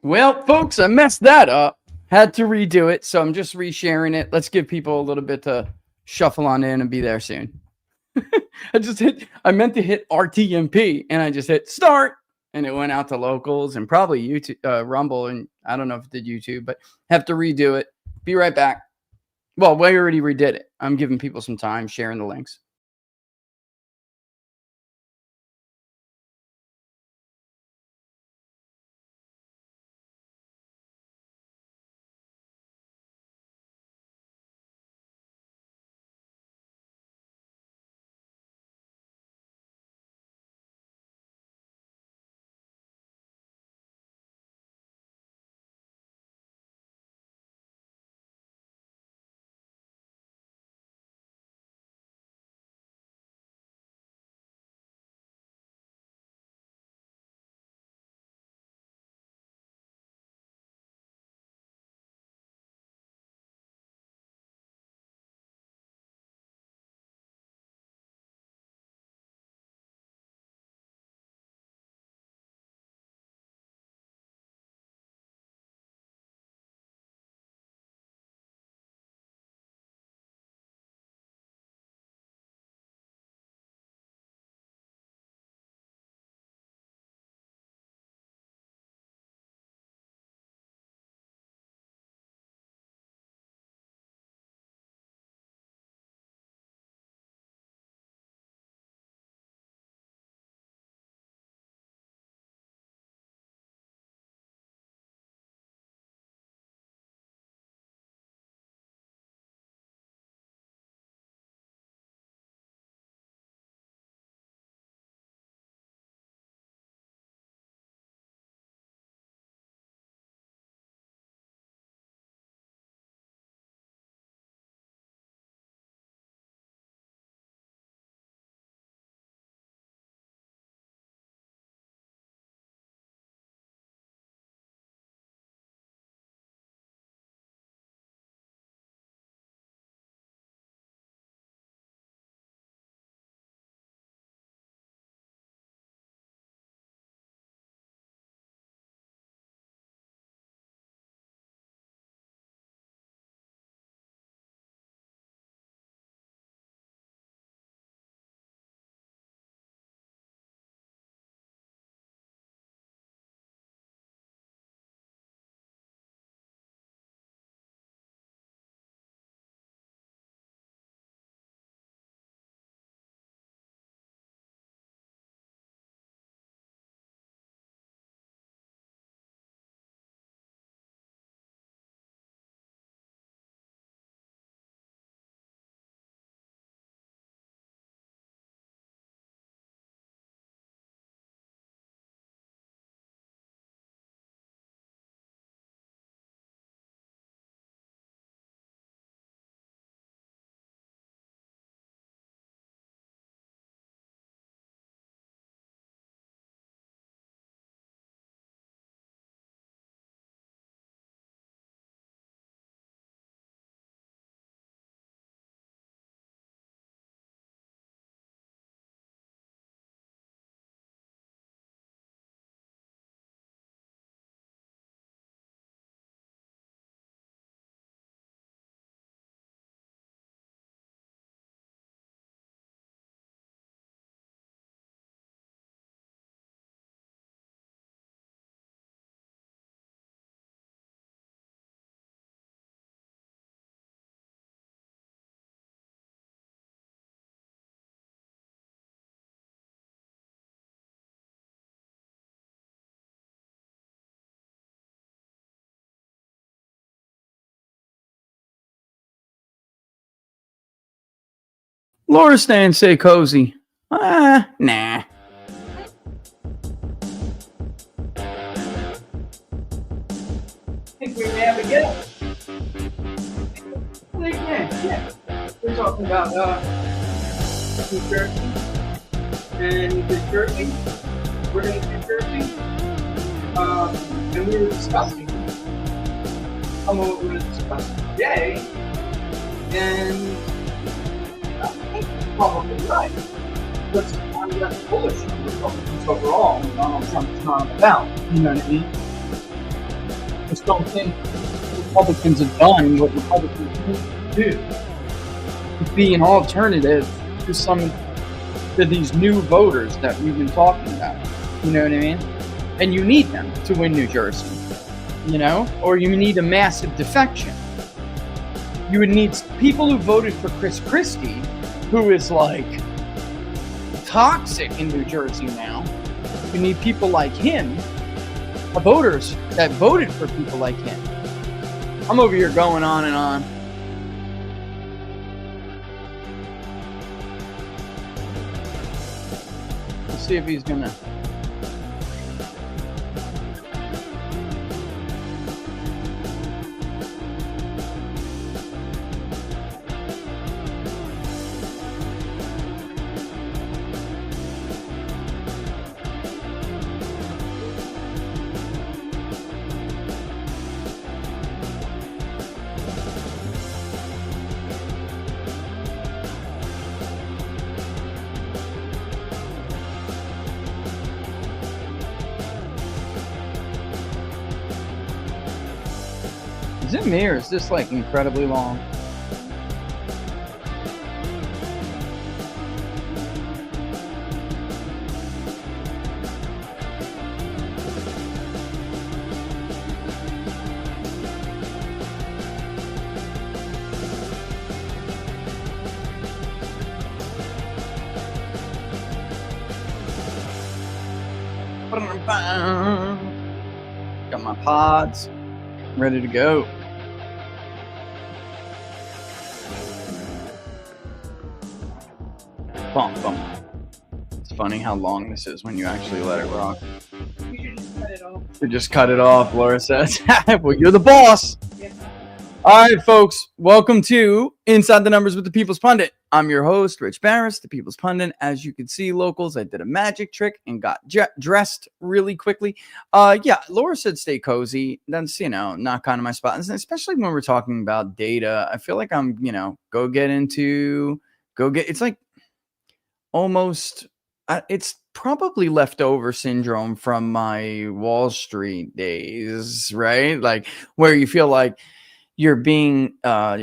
Well, folks, I messed that up. Had to redo it, so I'm just resharing it. Let's give people a little bit to shuffle on in and be there soon. I meant to hit RTMP and I just hit start and it went out to locals and probably YouTube, Rumble. And I don't know if it did YouTube, but have to redo it. Be right back. Well, we already redid it. I'm giving people some time, sharing the links. Laura stay and say cozy. Nah. I think we may have a get. I think, yeah. We're talking about New Jersey and New Jersey. We're in New Jersey. And we were discussing what we were going to discuss today. And I think you're probably right. But I'm less bullish on Republicans overall when Donald Trump is not about. You know what I mean? don't think Republicans have done what Republicans need to do to be an alternative to these new voters that we've been talking about. You know what I mean? And you need them to win New Jersey, or you need a massive defection. You would need people who voted for Chris Christie, who is like toxic in New Jersey now. You need people like him, voters that voted for people like him. I'm over here going on and on. Let's see if he's gonna. Is it me or is this like incredibly long? Got my pods ready to go. Bum, bum. It's funny how long this is when you actually let it rock. We should just cut it off. You just cut it off, Laura says. Well, you're the boss. Yeah. All right, folks. Welcome to Inside the Numbers with the People's Pundit. I'm your host, Rich Barris, the People's Pundit. As you can see, locals, I did a magic trick and got dressed really quickly. Yeah, Laura said stay cozy. That's, not kind of my spot. And especially when we're talking about data, I feel like I'm, it's like almost, it's probably leftover syndrome from my Wall Street days, right? Like where you feel like you're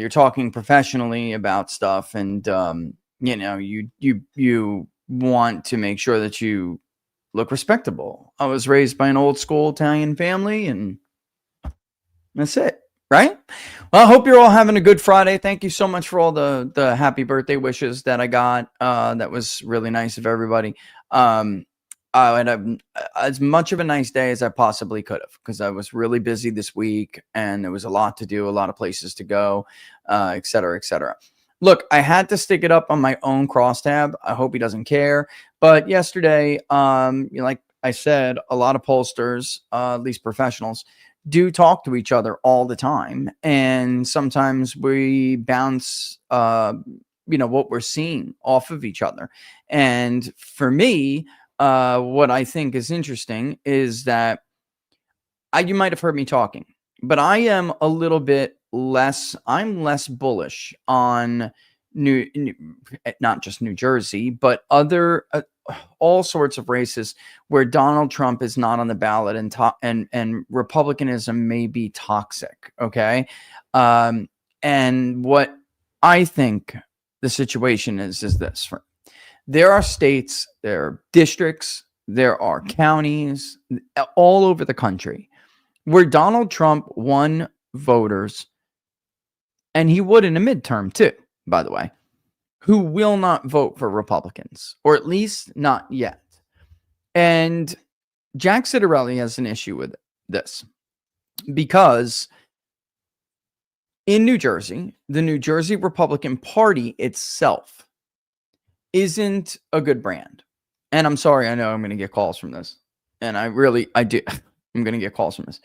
talking professionally about stuff and, you want to make sure that you look respectable. I was raised by an old school Italian family and that's it. Right? Well, I hope you're all having a good Friday. Thank you so much for all the happy birthday wishes that I got. That was really nice of everybody. I had as much of a nice day as I possibly could have because I was really busy this week and there was a lot to do, a lot of places to go, et cetera, et cetera. Look, I had to stick it up on my own crosstab. I hope he doesn't care. But yesterday, like I said, a lot of pollsters, at least professionals, do talk to each other all the time. And sometimes we bounce, what we're seeing off of each other. And for me, what I think is interesting is that you might have heard me talking, but I am a little bit I'm less bullish on not just New Jersey, but other all sorts of races where Donald Trump is not on the ballot and Republicanism may be toxic. Okay. And what I think the situation is this: there are states, there are districts, there are counties all over the country where Donald Trump won voters, and he would in a midterm too, by the way, who will not vote for Republicans, or at least not yet. And Jack Ciattarelli has an issue with this because in New Jersey, the New Jersey Republican Party itself isn't a good brand. And I'm sorry, I know I'm going to get calls from this. And I do. I'm going to get calls from this.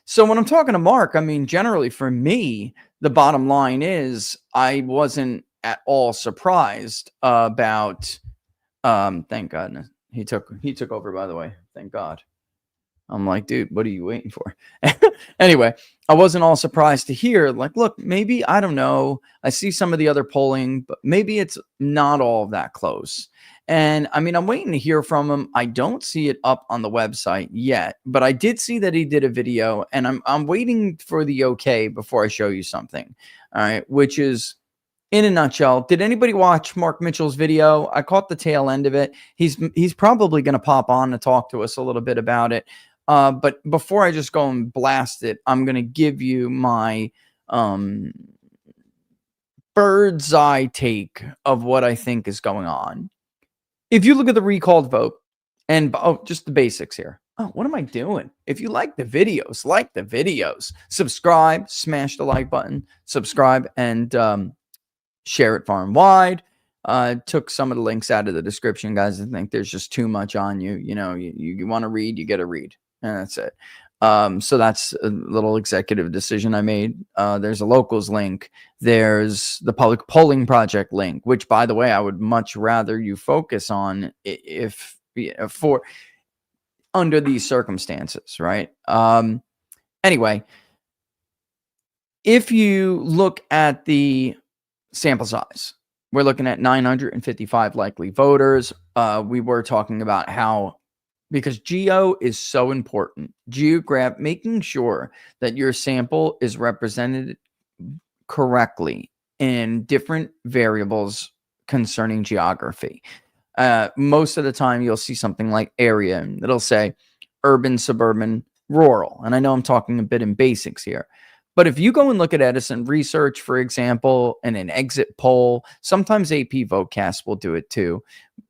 So when I'm talking to Mark, I mean, generally for me, the bottom line is I wasn't at all surprised about, thank God he took over, by the way. Thank God. I'm like, dude, what are you waiting for? Anyway, I wasn't all surprised to hear, like, look, maybe, I don't know. I see some of the other polling, but maybe it's not all that close. And I mean, I'm waiting to hear from him. I don't see it up on the website yet, but I did see that he did a video, and I'm waiting for the okay before I show you something. All right, which is, in a nutshell, did anybody watch Mark Mitchell's video? I caught the tail end of it. He's probably going to pop on to talk to us a little bit about it. But before I just go and blast it, I'm going to give you my bird's eye take of what I think is going on. If you look at the recalled vote, and just the basics here. Oh, what am I doing? If you like the videos, subscribe, smash the like button, subscribe, and share it far and wide. Took some of the links out of the description, guys. I think there's just too much on you. You know, you want to read, you get to read, and that's it. So that's a little executive decision I made. There's a locals link. There's the public polling project link, which, by the way, I would much rather you focus on if for under these circumstances, right? Anyway, if you look at the sample size, we're looking at 955 likely voters. We were talking about how, because geo is so important, making sure that your sample is represented correctly in different variables concerning geography. Most of the time you'll see something like area, and it'll say urban, suburban, rural. And I know I'm talking a bit in basics here, but if you go and look at Edison Research, for example, and an exit poll, sometimes AP Votecast will do it too.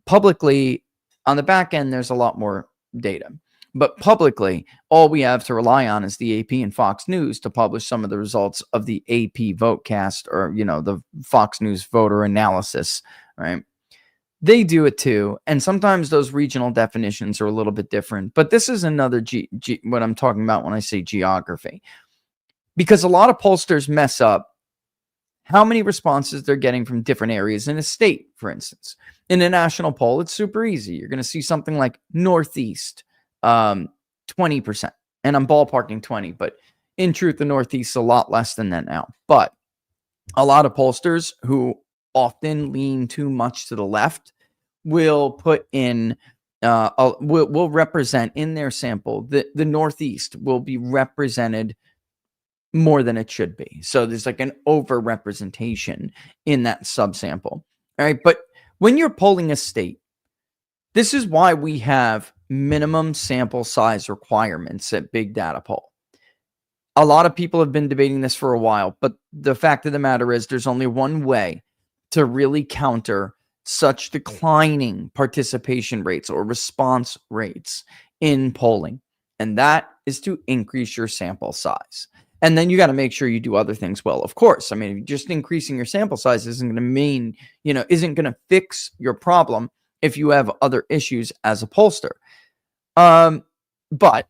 Publicly, on the back end, there's a lot more data. But publicly, all we have to rely on is the AP and Fox News to publish some of the results of the AP Votecast, or, you know, the Fox News voter analysis, right? They do it too. And sometimes those regional definitions are a little bit different. But this is another what I'm talking about when I say geography. Because a lot of pollsters mess up how many responses they're getting from different areas in a state, for instance. In a national poll, it's super easy. You're going to see something like Northeast, 20%. And I'm ballparking 20, but in truth, the Northeast is a lot less than that now. But a lot of pollsters who often lean too much to the left will put in, will represent in their sample, the Northeast will be represented more than it should be. So there's like an over-representation in that subsample. All right. But when you're polling a state, this is why we have minimum sample size requirements at Big Data Poll. A lot of people have been debating this for a while, but the fact of the matter is there's only one way to really counter such declining participation rates or response rates in polling, and that is to increase your sample size. And then you got to make sure you do other things well, of course. I mean, just increasing your sample size isn't going to mean, isn't going to fix your problem if you have other issues as a pollster. But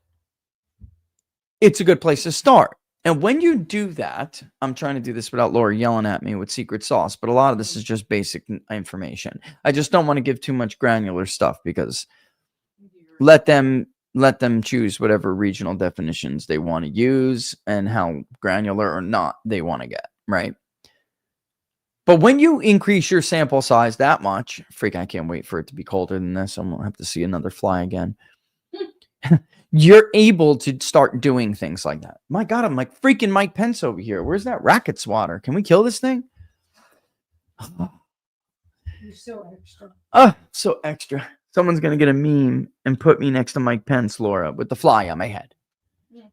it's a good place to start. And when you do that, I'm trying to do this without Laura yelling at me with secret sauce, but a lot of this is just basic information. I just don't want to give too much granular stuff, because let them choose whatever regional definitions they want to use and how granular or not they want to get, right? But when you increase your sample size that much, I can't wait for it to be colder than this. I'm going to have to see another fly again. You're able to start doing things like that. My God, I'm like freaking Mike Pence over here. Where's that racket swatter? Can we kill this thing? You're so extra. So extra. Someone's going to get a meme and put me next to Mike Pence, Laura, with the fly on my head. Yeah.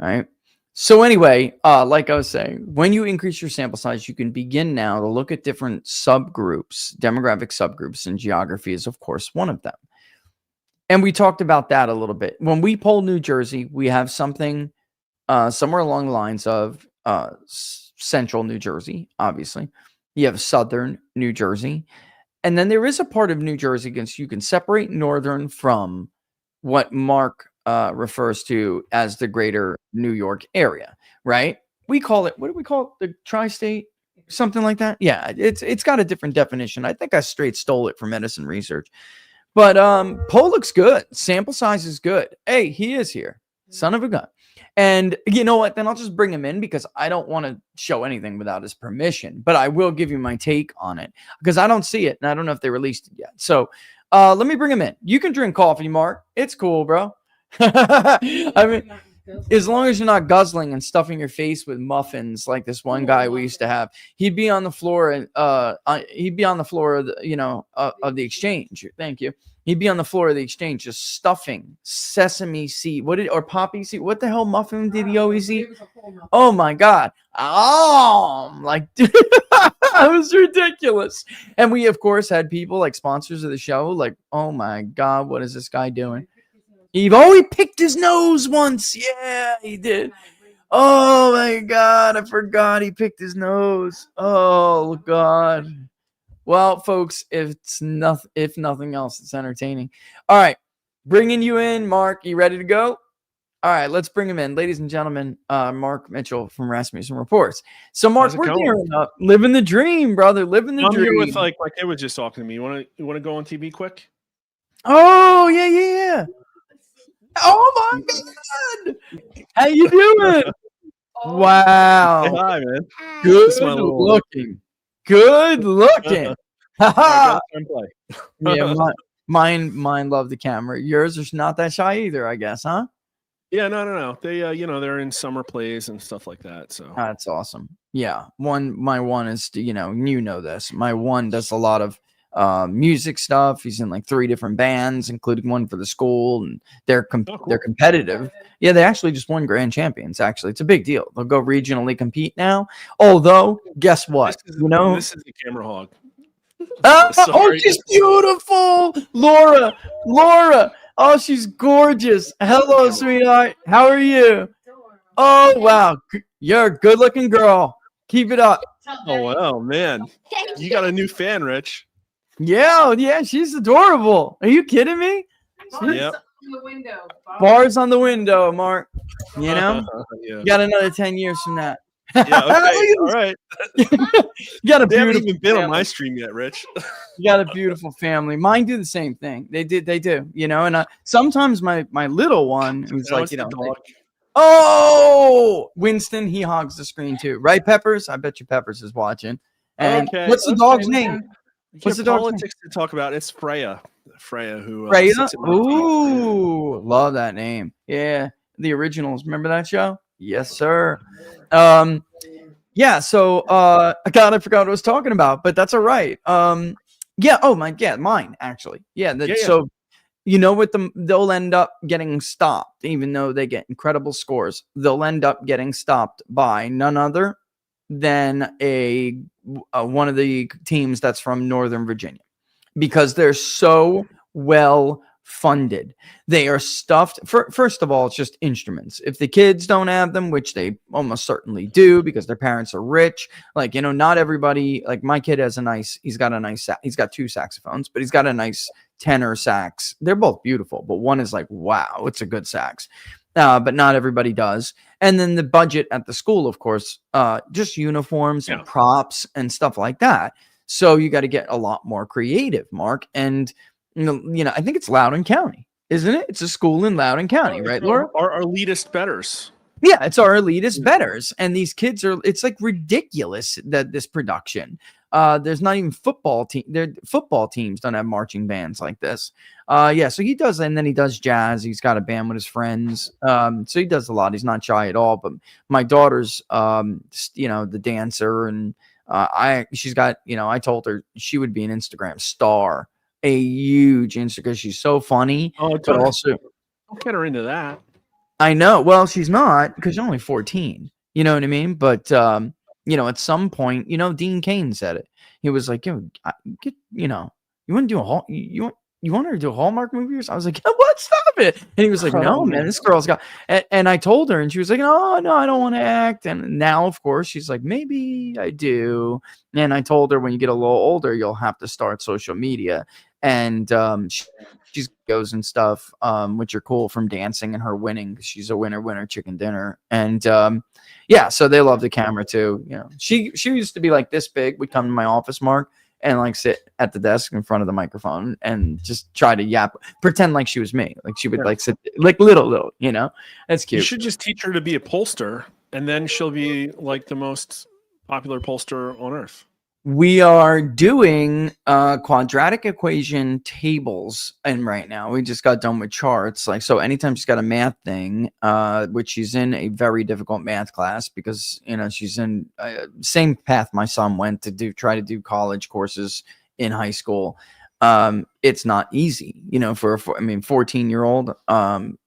All right. So anyway, like I was saying, when you increase your sample size, you can begin now to look at different subgroups, demographic subgroups, and geography is, of course, one of them. And we talked about that a little bit. When we poll New Jersey, we have something somewhere along the lines of central New Jersey, obviously. You have southern New Jersey. And then there is a part of New Jersey, you can separate northern from what Mark refers to as the greater New York area, right? We call it, what do we call it? The tri-state? Something like that? Yeah, it's got a different definition. I think I straight stole it from Edison Research. But poll looks good. Sample size is good. Hey, he is here. Son of a gun. And you know what? Then I'll just bring him in because I don't want to show anything without his permission. But I will give you my take on it because I don't see it and I don't know if they released it yet. So let me bring him in. You can drink coffee, Mark. It's cool, bro. I mean, as long as you're not guzzling and stuffing your face with muffins like this one guy we used to have, he'd be on the floor and he'd be on the floor of the, of the exchange. Thank you. He'd be on the floor of the exchange just stuffing sesame seed. Or poppy seed? What the hell muffin did he always eat? Oh my God. Oh, like it was ridiculous. And we of course had people like sponsors of the show like, oh my God, what is this guy doing? He picked his nose once. Yeah, he did. Oh my God, I forgot he picked his nose. Oh God. Well, folks, if nothing else, it's entertaining. All right, bringing you in, Mark. You ready to go? All right, let's bring him in, ladies and gentlemen. Mark Mitchell from Rasmussen Reports. So, Mark, we're gearing up, living the dream, brother, living the dream. I'm here with like my kid was just talking to me. You want to go on TV quick? Oh yeah. Oh my God! How you doing? Wow. Say hi, man. Good looking. Good looking. Yeah, mine love the camera. Yours is not that shy either, I guess, huh? Yeah, no. They they're in summer plays and stuff like that. So that's awesome. Yeah. My one is this. My one does a lot of music stuff. He's in like 3 different bands, including one for the school, and they're competitive. Yeah, they actually just won grand champions. Actually, it's a big deal. They'll go regionally compete now. Although, guess what? This is the camera hog. Oh, she's beautiful, Laura. Oh, she's gorgeous. Hello, sweetheart. How are you? Oh wow, you're a good-looking girl. Keep it up. Oh wow, man, you got a new fan, Rich. Yeah, she's adorable. Are you kidding me? Yep. Bars on the window, Mark. You know, yeah. You got another 10 years from that. Yeah, okay. All right. You got a they haven't beautiful even been family. on my stream yet, Rich. You got a beautiful family. Mine do the same thing. They do. You know, and sometimes my little one who's like, Winston, he hogs the screen too, right? Peppers. I bet you Peppers is watching. And what's the dog's name? What's the dog's politics to talk about? It's Freya. Who Freya? sits at my Ooh, love that name. Yeah, the originals. Remember that show? Yes, sir. Yeah. So I forgot what I was talking about, but that's all right. Yeah. Oh my God, mine actually. Yeah. So they'll end up getting stopped, even though they get incredible scores. They'll end up getting stopped by none other than one of the teams that's from Northern Virginia, because they're so well funded. They are stuffed. First of all, it's just instruments. If the kids don't have them, which they almost certainly do because their parents are rich, not everybody, like my kid has he's got 2 saxophones, but he's got a nice tenor sax. They're both beautiful, but one is like, wow, it's a good sax. But not everybody does. And then the budget at the school, of course, just uniforms and props and stuff like that. So you got to get a lot more creative, Mark. And, I think it's Loudoun County, isn't it? It's a school in Loudoun County, right, Laura? Our elitist betters. Yeah, it's our elitist betters. And these kids it's like ridiculous that this production. There's not even football teams don't have marching bands like this. So he does, and then he does jazz. He's got a band with his friends. So he does a lot. He's not shy at all. But my daughter's, the dancer, and she's got, I told her she would be an Instagram star, a huge Instagram, because she's so funny. Oh, but also don't get her into that. I know. Well, she's not, because she's only 14. You know what I mean? But at some point, Dean Cain said it. He was like, you want to do you want her to do a Hallmark movie? I was like, what? Stop it. And he was like, no, man, this girl's got, and I told her, and she was like, no, I don't want to act. And now, of course, she's like, maybe I do. And I told her, when you get a little older, you'll have to start social media. And she goes and stuff, which are cool, from dancing and her winning. She's a winner chicken dinner. And so they love the camera too. She used to be like this big. Would come to my office, Mark, and like sit at the desk in front of the microphone and just try to yap, pretend like she was me. Like she would like sit like little, you know, that's You cute. should just teach her to be a pollster, and then she'll be like the most popular pollster on earth. We are doing quadratic equation tables, and right now we just got done with charts. Like, so anytime she's got a math thing, which she's in a very difficult math class because, you know, she's in same path my son went to try to do college courses in high school. It's not easy, you know, for 14-year-old,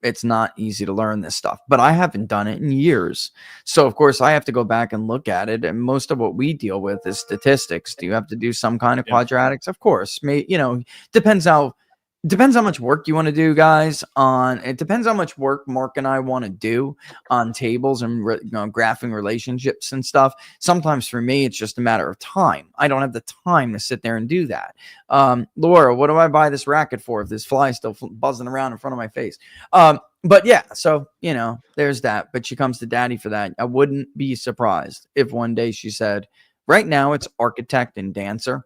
it's not easy to learn this stuff, but I haven't done it in years. So of course I have to go back and look at it. And most of what we deal with is statistics. Do you have to do some kind of quadratics? Of course, you know, depends how much work you want to do, guys. It depends how much work Mark and I want to do on tables and you know, graphing relationships and stuff. Sometimes for me, it's just a matter of time. I don't have the time to sit there and do that. Laura, what do I buy this racket for if this fly is still buzzing around in front of my face? But yeah, so, you know, there's that. But she comes to daddy for that. I wouldn't be surprised if one day she said, right now it's architect and dancer.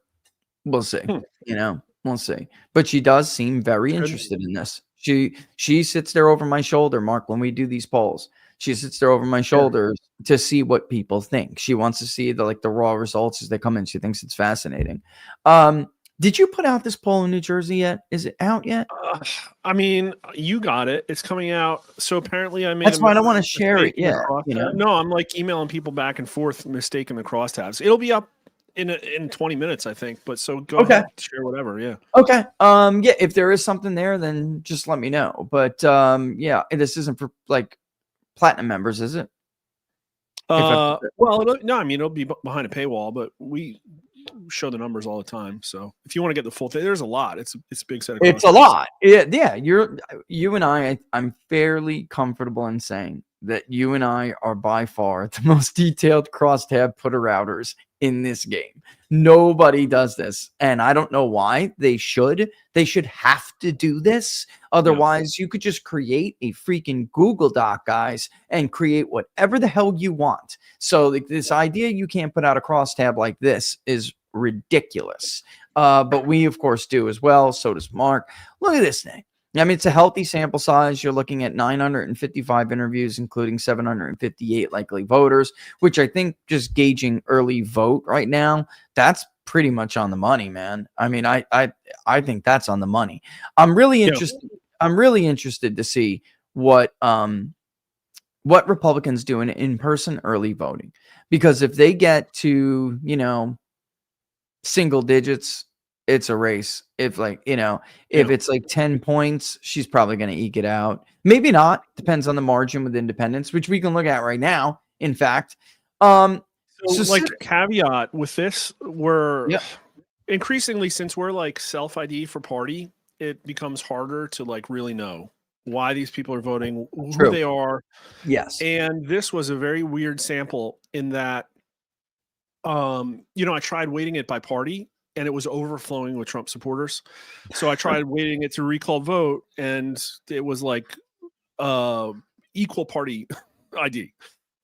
We'll see, you know. We'll see. But she does seem very interested in this. She sits there over my shoulder, Mark, when we do these polls. She sits there over my shoulders to see what people think. She wants to see the raw results as they come in. She thinks it's fascinating. Did you put out this poll in New Jersey yet? Is it out yet? I mean, you got it. It's coming out. So apparently I made That's why I don't want to share it yet. You know? No, I'm like emailing people back and forth, mistaking the crosstabs. It'll be up in 20 minutes, I think. But so go ahead, share whatever. Yeah. Okay. Yeah, if there is something there, then just let me know. But yeah, this isn't for like platinum members, is it? Well, no, I mean, it'll be behind a paywall, but we show the numbers all the time. So if you want to get the full thing, there's a lot. It's a big set of it's a lot. Yeah. You and I'm fairly comfortable in saying that you and I are by far the most detailed crosstab putter routers in this game. Nobody does this, and I don't know why. They should have to do this. Otherwise, you could just create a freaking Google Doc, guys, and create whatever the hell you want. So like, this idea you can't put out a crosstab like this is ridiculous. But we, of course, do as well. So does Mark. Look at this thing. I mean, it's a healthy sample size. You're looking at 955 interviews, including 758 likely voters, which I think just gauging early vote right now, that's pretty much on the money, man. I mean, I think that's on the money. I'm really interested. I'm really interested to see what Republicans do in in-person early voting, because if they get to, you know, single digits, it's a race. If it's like 10 points, she's probably going to eke it out. Maybe not. Depends on the margin with independents, which we can look at right now. In fact, so like caveat with this, we're increasingly, since we're like self-ID for party, it becomes harder to like really know why these people are voting, who they are. Yes. And this was a very weird sample in that, you know, I tried weighting it by party, and it was overflowing with Trump supporters. So I tried weighting it to recall vote, and it was like equal party ID.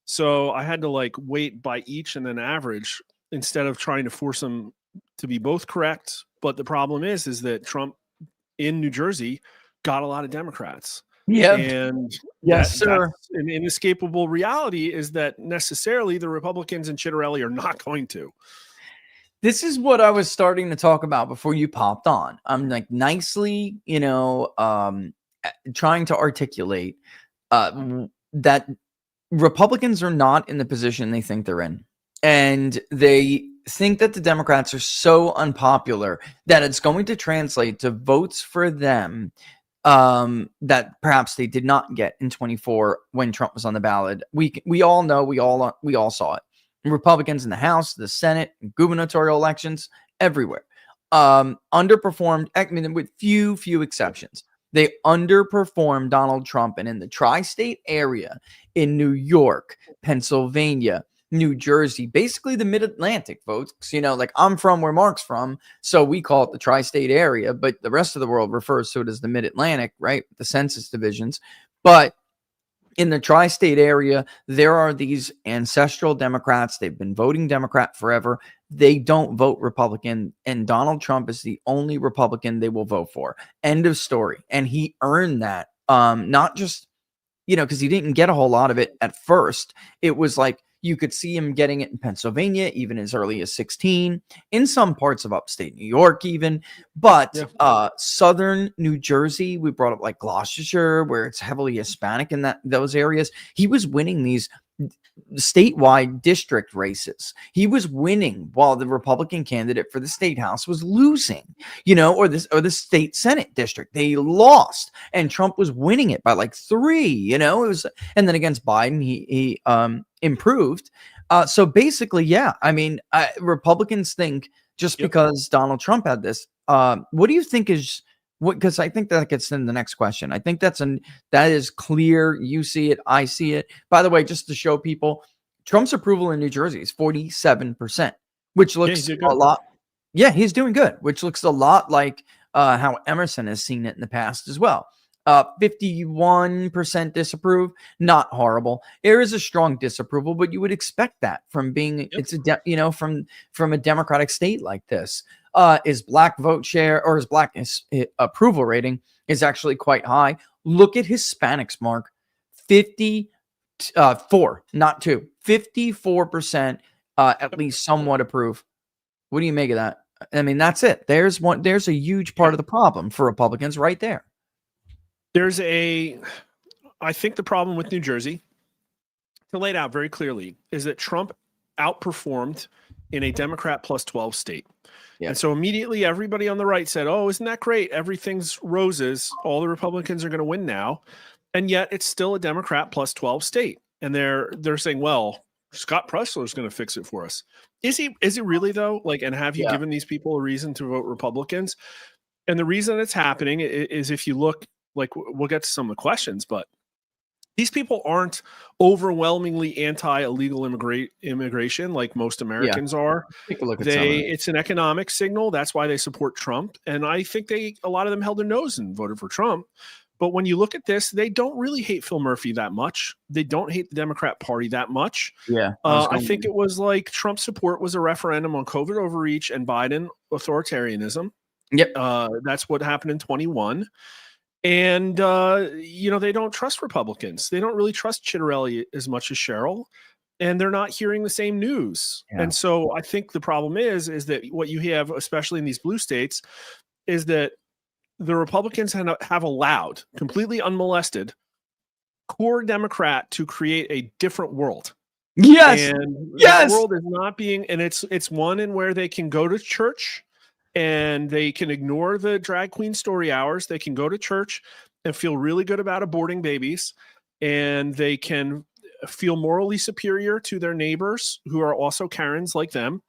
So I had to like weight by each and then average instead of trying to force them to be both correct. But the problem is that Trump in New Jersey got a lot of Democrats. Yeah. And yes, sir. An inescapable reality is that necessarily the Republicans in Chitterelli are not going to. This is what I was starting to talk about before you popped on. I'm like nicely, you know, trying to articulate that Republicans are not in the position they think they're in. And they think that the Democrats are so unpopular that it's going to translate to votes for them that perhaps they did not get in 24 when Trump was on the ballot. We all know, we all saw it. Republicans in the House, the Senate, gubernatorial elections, everywhere. Underperformed, I mean, with few exceptions. They underperformed Donald Trump. And in the tri-state area, in New York, Pennsylvania, New Jersey, basically the mid-Atlantic, folks, you know, like I'm from where Mark's from, so we call it the tri-state area, but the rest of the world refers to it as the mid-Atlantic, right? The census divisions. But in the tri-state area, there are these ancestral Democrats. They've been voting Democrat forever. They don't vote Republican, and Donald Trump is the only Republican they will vote for. End of story. And he earned that, not just, because he didn't get a whole lot of it at first. It was like you could see him getting it in Pennsylvania, even as early as 16, in some parts of upstate New York, even. But southern New Jersey, we brought up like Gloucestershire, where it's heavily Hispanic in those areas. He was winning these statewide district races. He was winning while the Republican candidate for the state house was losing, or the state Senate district. They lost, and Trump was winning it by like 3, it was, and then against Biden, he improved. So basically, yeah, I mean, Republicans think just because Donald Trump had this, what do you think is what? Because I think that gets in the next question. I think that is clear. You see it, I see it. By the way, just to show people, Trump's approval in New Jersey is 47%, which looks a lot. Yeah, he's doing good, which looks a lot like how Emerson has seen it in the past as well. 51% disapprove, not horrible. There is a strong disapproval, but you would expect that from being from a Democratic state like this. His black vote share or his black approval rating is actually quite high. Look at Hispanics, Mark. 54, not 2. 54% at least somewhat approve. What do you make of that? I mean, that's it. There's a huge part of the problem for Republicans right there. I think the problem with New Jersey, to lay it out very clearly, is that Trump outperformed in a Democrat plus 12 state. Yeah. And so immediately everybody on the right said, oh, isn't that great? Everything's roses. All the Republicans are going to win now. And yet it's still a Democrat plus 12 state. And they're saying, well, Scott Presler is going to fix it for us. Is he really though? And have you given these people a reason to vote Republicans? And the reason it's happening is if you look, we'll get to some of the questions, but these people aren't overwhelmingly anti-illegal immigration like most Americans are. Take a look at it's an economic signal. That's why they support Trump. And I think a lot of them held their nose and voted for Trump. But when you look at this, they don't really hate Phil Murphy that much. They don't hate the Democrat Party that much. Yeah. I think it was like Trump support was a referendum on COVID overreach and Biden authoritarianism. Yep. That's what happened in 21. And, they don't trust Republicans. They don't really trust Chitterelli as much as Cheryl, and they're not hearing the same news. Yeah. And so I think the problem is that what you have, especially in these blue states, is that the Republicans have allowed, completely unmolested, core Democrat to create a different world. Yes. And that world is not being, and it's one in where they can go to church and they can ignore the drag queen story hours. They can go to church and feel really good about aborting babies, and they can feel morally superior to their neighbors who are also Karens like them.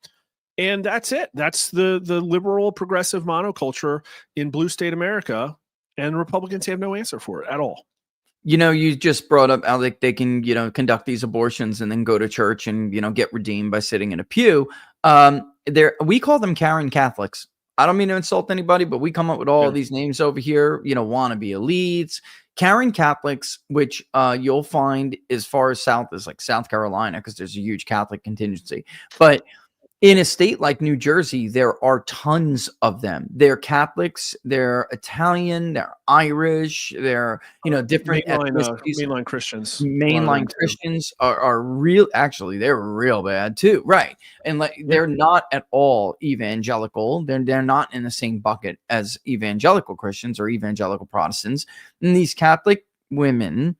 And that's it. That's the liberal progressive monoculture in blue state America, and Republicans have no answer for it at all. You just brought up how they can, conduct these abortions and then go to church and, get redeemed by sitting in a pew. We call them Karen Catholics. I don't mean to insult anybody, but we come up with all these names over here, wannabe elites, Karen Catholics, which you'll find as far as south as like South Carolina, because there's a huge Catholic contingency. But in a state like New Jersey, there are tons of them. They're Catholics, they're Italian, they're Irish, they're, different mainline Christians. Mainline Christians are real. Actually, they're real bad too. Right. And they're not at all evangelical. They're not in the same bucket as evangelical Christians or evangelical Protestants. And these Catholic women,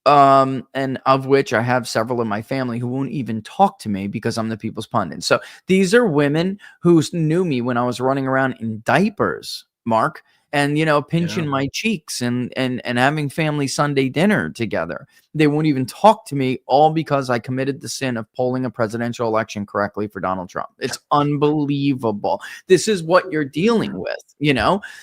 and of which I have several in my family who won't even talk to me because I'm the people's pundit. So these are women who knew me when I was running around in diapers, Mark, and, pinching my cheeks and having family Sunday dinner together. They won't even talk to me, all because I committed the sin of polling a presidential election correctly for Donald Trump. It's unbelievable. This is what you're dealing with,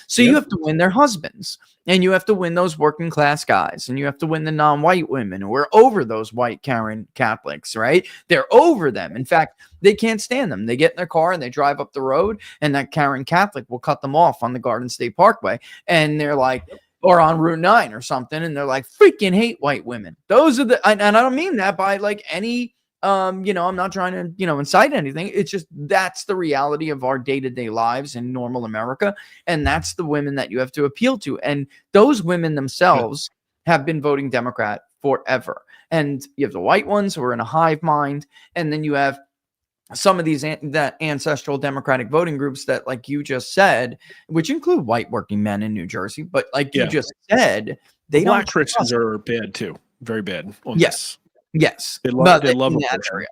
So you have to win their husbands, and you have to win those working class guys, and you have to win the non-white women who are over those white Karen Catholics, right? They're over them. In fact, they can't stand them. They get in their car and they drive up the road, and that Karen Catholic will cut them off on the Garden State Parkway. And they're like, or on Route 9 or something, and they're like, freaking hate white women. Those are the, and I don't mean that by like any, I'm not trying to, incite anything. It's just, that's the reality of our day-to-day lives in normal America. And that's the women that you have to appeal to. And those women themselves have been voting Democrat forever. And you have the white ones who are in a hive mind. And then you have some of these that ancestral Democratic voting groups that, like you just said, which include white working men in New Jersey, but like you just said, they Black don't Christians are bad too, very bad. Yes, they love in a that person. area.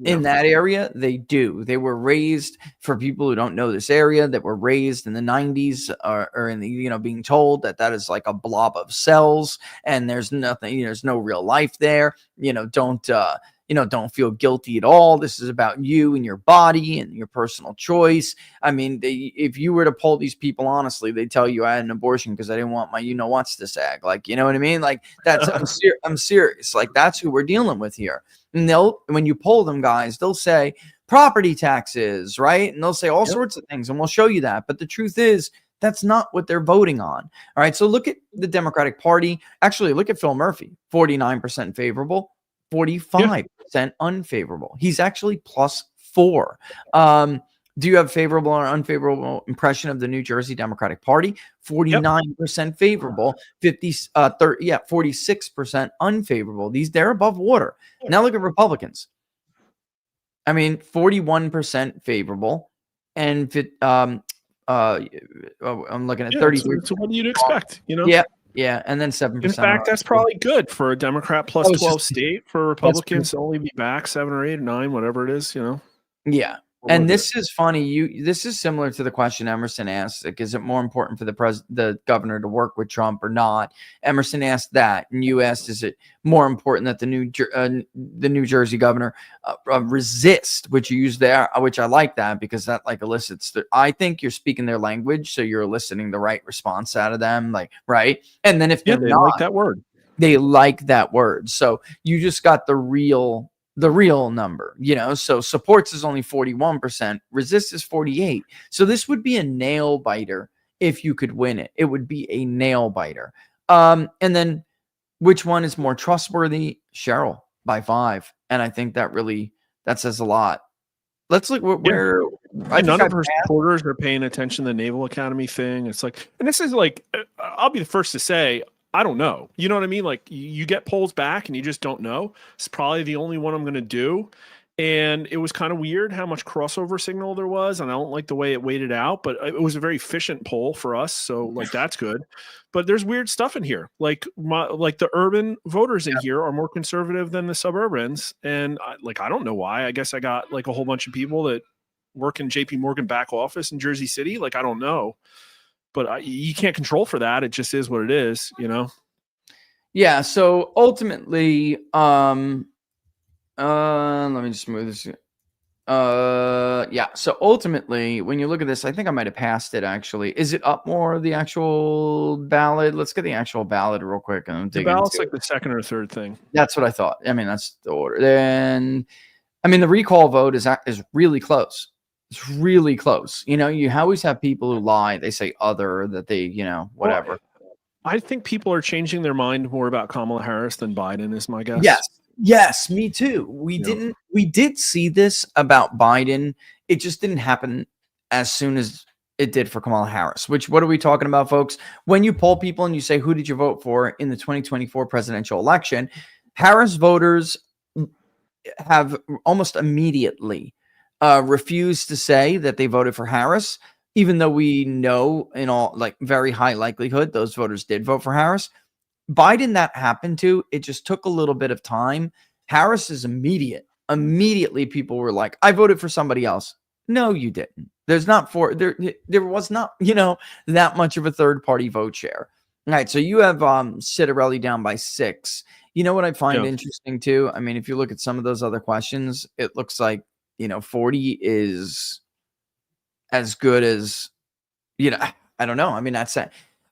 In that area, they do. They were raised, for people who don't know this area, that were raised in the 90s or in the, being told that is like a blob of cells and there's nothing, there's no real life there. Don't feel guilty at all. This is about you and your body and your personal choice. I mean, if you were to poll these people honestly, they tell you I had an abortion because I didn't want my what's to sag. Like, you know what I mean? Like, that's I'm serious. Like, that's who we're dealing with here. And when you poll them, guys, they'll say property taxes, right? And they'll say all sorts of things, and we'll show you that. But the truth is, that's not what they're voting on. All right. So look at the Democratic Party. Actually, look at Phil Murphy, 49% favorable. 45% unfavorable. He's actually +4. Do you have favorable or unfavorable impression of the New Jersey Democratic Party? 49% favorable, 46% unfavorable. They're above water. Now look at Republicans. I mean, 41% favorable, and I'm looking at 33. So what do you expect? Yeah, and then 7%. In fact, that's probably good for a Democrat plus 12 state. For Republicans to only be back 7 or 8 or 9, whatever it is, Yeah. And this is funny. This is similar to the question Emerson asked. Like, is it more important for the governor to work with Trump or not? Emerson asked that, and you asked, is it more important that the New Jersey governor resist? Which you use there, which I like that, because that like elicits. I think you're speaking their language, so you're eliciting the right response out of them, like right. And then if they're they not, like that word. They like that word. So you just got the real number, so supports is only 41%, resist is 48. So this would be a nail biter if you could win it. It would be a nail biter. And then which one is more trustworthy? Cheryl by 5. And I think that says a lot. Let's look where none of her supporters are paying attention to the Naval Academy thing. It's like, and this is like, I'll be the first to say, I don't know. You know what I mean? Like, you get polls back and you just don't know. It's probably the only one I'm going to do. And it was kind of weird how much crossover signal there was. And I don't like the way it weighted out, but it was a very efficient poll for us. So like, that's good. But there's weird stuff in here. Like the urban voters in here are more conservative than the suburbans. And I don't know why. I guess I got like a whole bunch of people that work in JP Morgan back office in Jersey City. Like, I don't know. But you can't control for that. It just is what it is, Yeah. So ultimately, let me just move this. Yeah. So ultimately, when you look at this, I think I might have passed it. Actually, is it up more the actual ballot? Let's get the actual ballot real quick. And the ballot's like the second or third thing. That's what I thought. I mean, that's the order. Then, I mean, the recall vote is really close. It's really close. You always have people who lie. They say that they, whatever. Well, I think people are changing their mind more about Kamala Harris than Biden is my guess. Yes, me too. We did see this about Biden. It just didn't happen as soon as it did for Kamala Harris, what are we talking about, folks? When you poll people and you say, who did you vote for in the 2024 presidential election? Harris voters have almost immediately refused to say that they voted for Harris, even though we know in all like very high likelihood those voters did vote for Harris. Biden, that happened to. It just took a little bit of time. Harris is immediate. Immediately, people were like, "I voted for somebody else." No, you didn't. There was not that much of a third party vote share. All right, so you have Citarelli down by 6. You know what I find interesting too? I mean, if you look at some of those other questions, it looks like 40 is as good as, I don't know. I mean,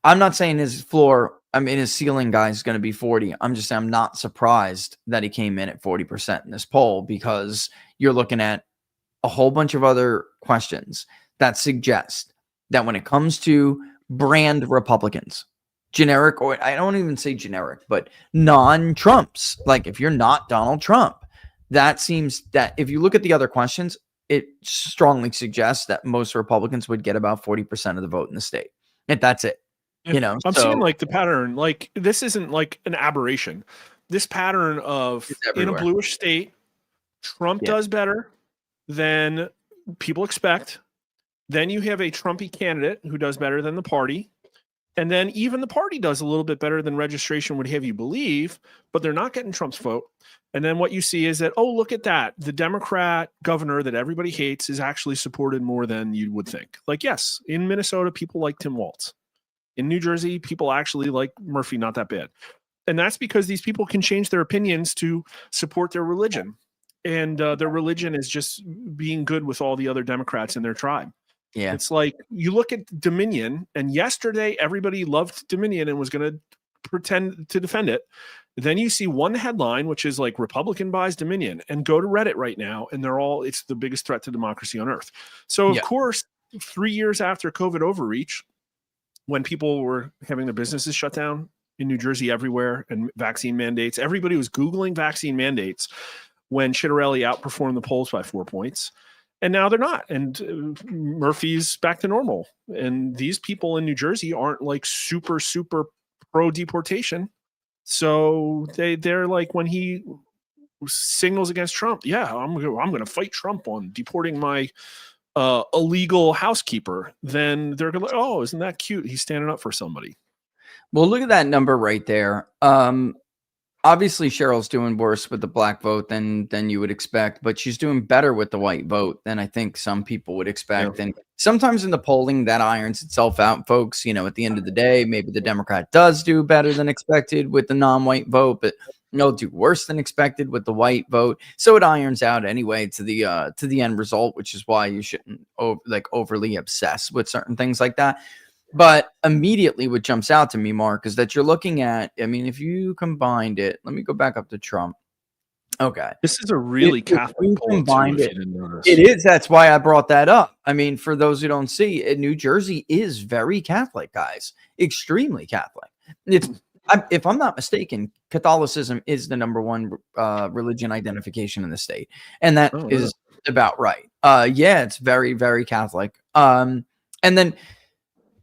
I'm not saying his floor, his ceiling guy is going to be 40. I'm just saying I'm not surprised that he came in at 40% in this poll, because you're looking at a whole bunch of other questions that suggest that when it comes to brand Republicans, generic, or I don't even say generic, but non-Trumps. Like if you're not Donald Trump, that seems that if you look at the other questions, it strongly suggests that most Republicans would get about 40% of the vote in the state. And that's it. You know, I'm so seeing like the pattern, like this isn't like an aberration. This pattern of It's in a everywhere. bluish state, Trump Yeah. does better than people expect. Then you have a Trumpy candidate who does better than the party. And then even the party does a little bit better than registration would have you believe, but they're not getting Trump's vote. And then what you see is that, oh, look at that. The Democrat governor that everybody hates is actually supported more than you would think. Like, yes, in Minnesota, people like Tim Walz. In New Jersey, people actually like Murphy, not that bad. And that's because these people can change their opinions to support their religion. And their religion is just being good with all the other Democrats in their tribe. yeah. It's like you look at Dominion, and yesterday everybody loved Dominion and was going to pretend to defend it. Then you see one headline, which is like Republican buys Dominion, and go to Reddit right now, and it's the biggest threat to democracy on earth. So, of Yeah. course, 3 years after COVID overreach, when people were having their businesses shut down in New Jersey everywhere and vaccine mandates, everybody was Googling vaccine mandates when Chitterelli outperformed the polls by 4 points. And now they're not. And Murphy's back to normal. And these people in New Jersey aren't like super, super pro deportation. So they're like, when he signals against Trump, yeah, I'm going to fight Trump on deporting my illegal housekeeper. Then they're going to, oh, isn't that cute? He's standing up for somebody. Well, look at that number right there. Obviously, Cheryl's doing worse with the black vote than you would expect, but she's doing better with the white vote than I think some people would expect. Yeah. And sometimes in the polling, that irons itself out, folks. You know, at the end of the day, maybe the Democrat does do better than expected with the non-white vote, but they'll do worse than expected with the white vote. So it irons out anyway to the end result, which is why you shouldn't overly obsess with certain things like that. But immediately what jumps out to me, Mark, is that you're looking at, I mean, if you combined it, let me go back up to Trump. Okay. This is a really If you Catholic poll, too, combined if it- you didn't notice. It is. That's why I brought that up. I mean, for those who don't see, New Jersey is very Catholic, guys. Extremely Catholic. If I'm not mistaken, Catholicism is the number one religion identification in the state. And that Oh, is about right. Yeah, it's very, very Catholic. And then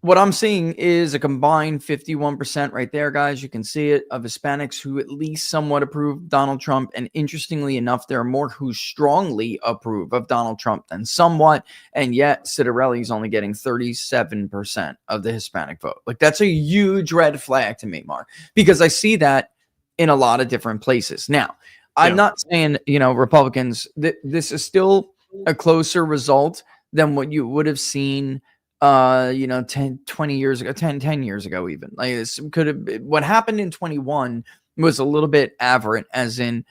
what I'm seeing is a combined 51% right there, guys. You can see it, of Hispanics who at least somewhat approve Donald Trump. And interestingly enough, there are more who strongly approve of Donald Trump than somewhat. And yet Citarelli is only getting 37% of the Hispanic vote. Like, that's a huge red flag to me, Mark, because I see that in a lot of different places. Now, I'm not saying, Republicans, this is still a closer result than what you would have seen 10 years ago, 10 years ago, even. Like, this could have been, what happened in 21 was a little bit aberrant, as in,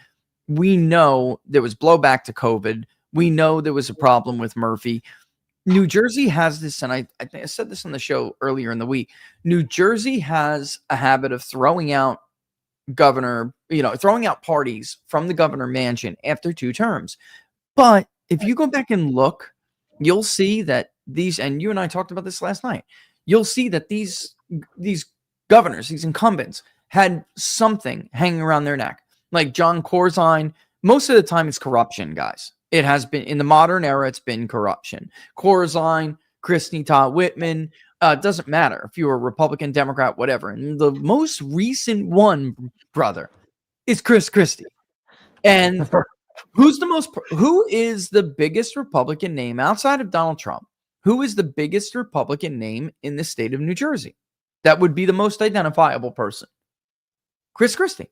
we know there was blowback to COVID. We know there was a problem with Murphy. New Jersey has this, and I think I said this on the show earlier in the week. New Jersey has a habit of throwing out parties from the governor mansion after 2 terms. But if you go back and look, you'll see that these, and you and I talked about this last night, you'll see that these governors, these incumbents, had something hanging around their neck. Like John Corzine, most of the time it's corruption, guys. It has been, in the modern era, it's been corruption. Corzine, Christie Todd Whitman, it doesn't matter if you're a Republican, Democrat, whatever. And the most recent one, brother, is Chris Christie. And who is the biggest Republican name outside of Donald Trump? Who is the biggest Republican name in the state of New Jersey? That would be the most identifiable person. Chris Christie.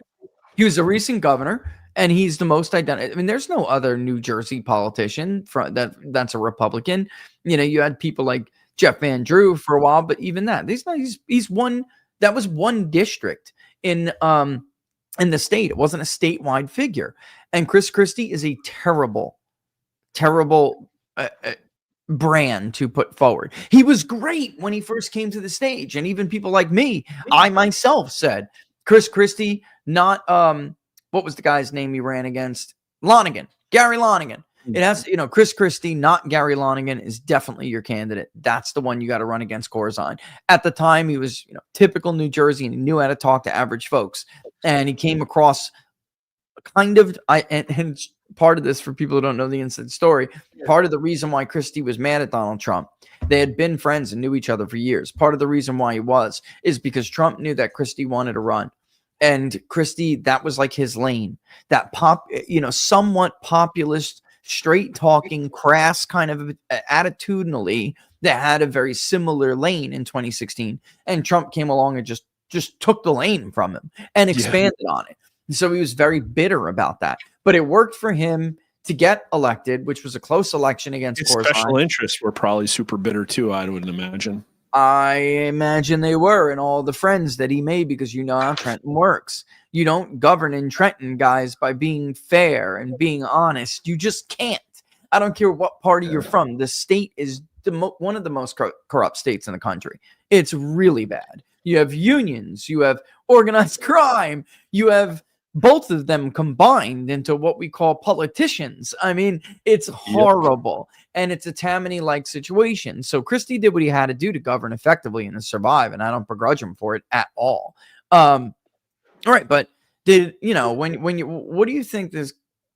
He was a recent governor, and he's the most identified. I mean, there's no other New Jersey politician that's a Republican. You had people like Jeff Van Drew for a while, but even that, he's one. That was one district in the state. It wasn't a statewide figure. And Chris Christie is a terrible, terrible brand to put forward. He was great when he first came to the stage. And even people like me, I myself said, Chris Christie, not, what was the guy's name he ran against? Gary Lonergan. It has, Chris Christie, not Gary Lonergan, is definitely your candidate. That's the one you got to run against Corzine. At the time, he was, typical New Jersey, and he knew how to talk to average folks. And he came across kind of, and part of this, for people who don't know the inside story, part of the reason why Christie was mad at Donald Trump, they had been friends and knew each other for years. Part of the reason why he is because Trump knew that Christie wanted to run. And Christie, that was like his lane, that somewhat populist, straight talking, crass kind of attitudinally that had a very similar lane in 2016. And Trump came along and just took the lane from him and expanded on it. So he was very bitter about that. But it worked for him to get elected, which was a close election against His Corzine. special interests were probably super bitter too, I would imagine. I imagine they were, and all the friends that he made, because you know how Trenton works. You don't govern in Trenton, guys, by being fair and being honest. You just can't. I don't care what party you're from. The state is one of the most corrupt states in the country. It's really bad. You have unions. You have organized crime. You have both of them combined into what we call politicians. I mean, it's horrible. And it's a Tammany-like situation. So Christie did what he had to do to govern effectively and to survive, and I don't begrudge him for it at all. All right, but what do you think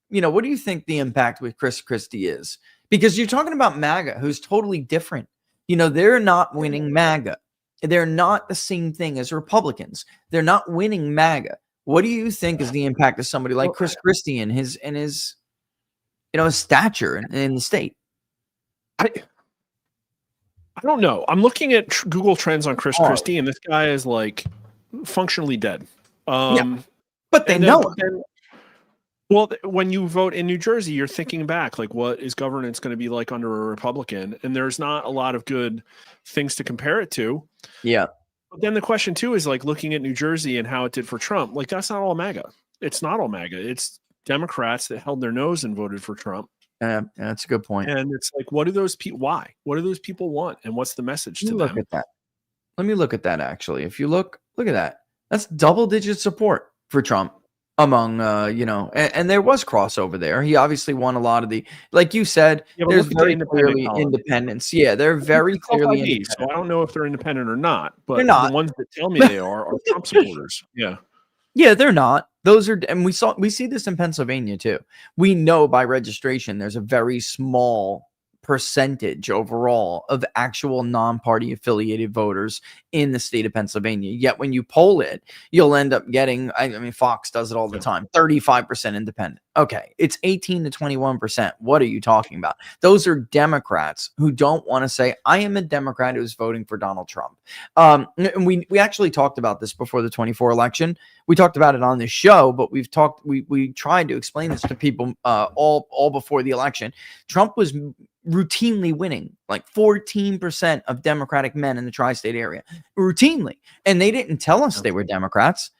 what do you think the impact with Chris Christie is? Because you're talking about MAGA, who's totally different. They're not winning MAGA. They're not the same thing as Republicans. They're not winning MAGA. What do you think is the impact of somebody like Chris Christie and his his stature in the state? I don't know. I'm looking at Google Trends on Chris Christie, and this guy is like functionally dead. But they know him. Well, when you vote in New Jersey, you're thinking back, like, what is governance going to be like under a Republican? And there's not a lot of good things to compare it to. Yeah. But then the question too is like looking at New Jersey and how it did for Trump. Like, that's not all MAGA. It's not all MAGA. It's Democrats that held their nose and voted for Trump. Yeah, that's a good point. And it's like, what do those people? Why? What do those people want? And what's the message to them? Look at that. Let me look at that. Actually, if you look at that. That's double-digit support for Trump among, and there was crossover there. He obviously won a lot of the, like you said, there's very clearly independents. Yeah, they're very clearly independent. So I don't know if they're independent or not, but they're not. The ones that tell me they are Trump supporters. Yeah. Yeah, they're not. Those are, and we see this in Pennsylvania too. We know by registration there's a very small percentage overall of actual non-party affiliated voters in the state of Pennsylvania. Yet when you poll it, you'll end up getting, I mean, Fox does it all the time, 35% independent. Okay, it's 18 to 21%. What are you talking about? Those are Democrats who don't want to say, I am a Democrat who's voting for Donald Trump. And we actually talked about this before the 24 election. We talked about it on this show, but we tried to explain this to people all before the election. Trump was routinely winning like 14% of Democratic men in the tri-state area, routinely. And they didn't tell us they were Democrats.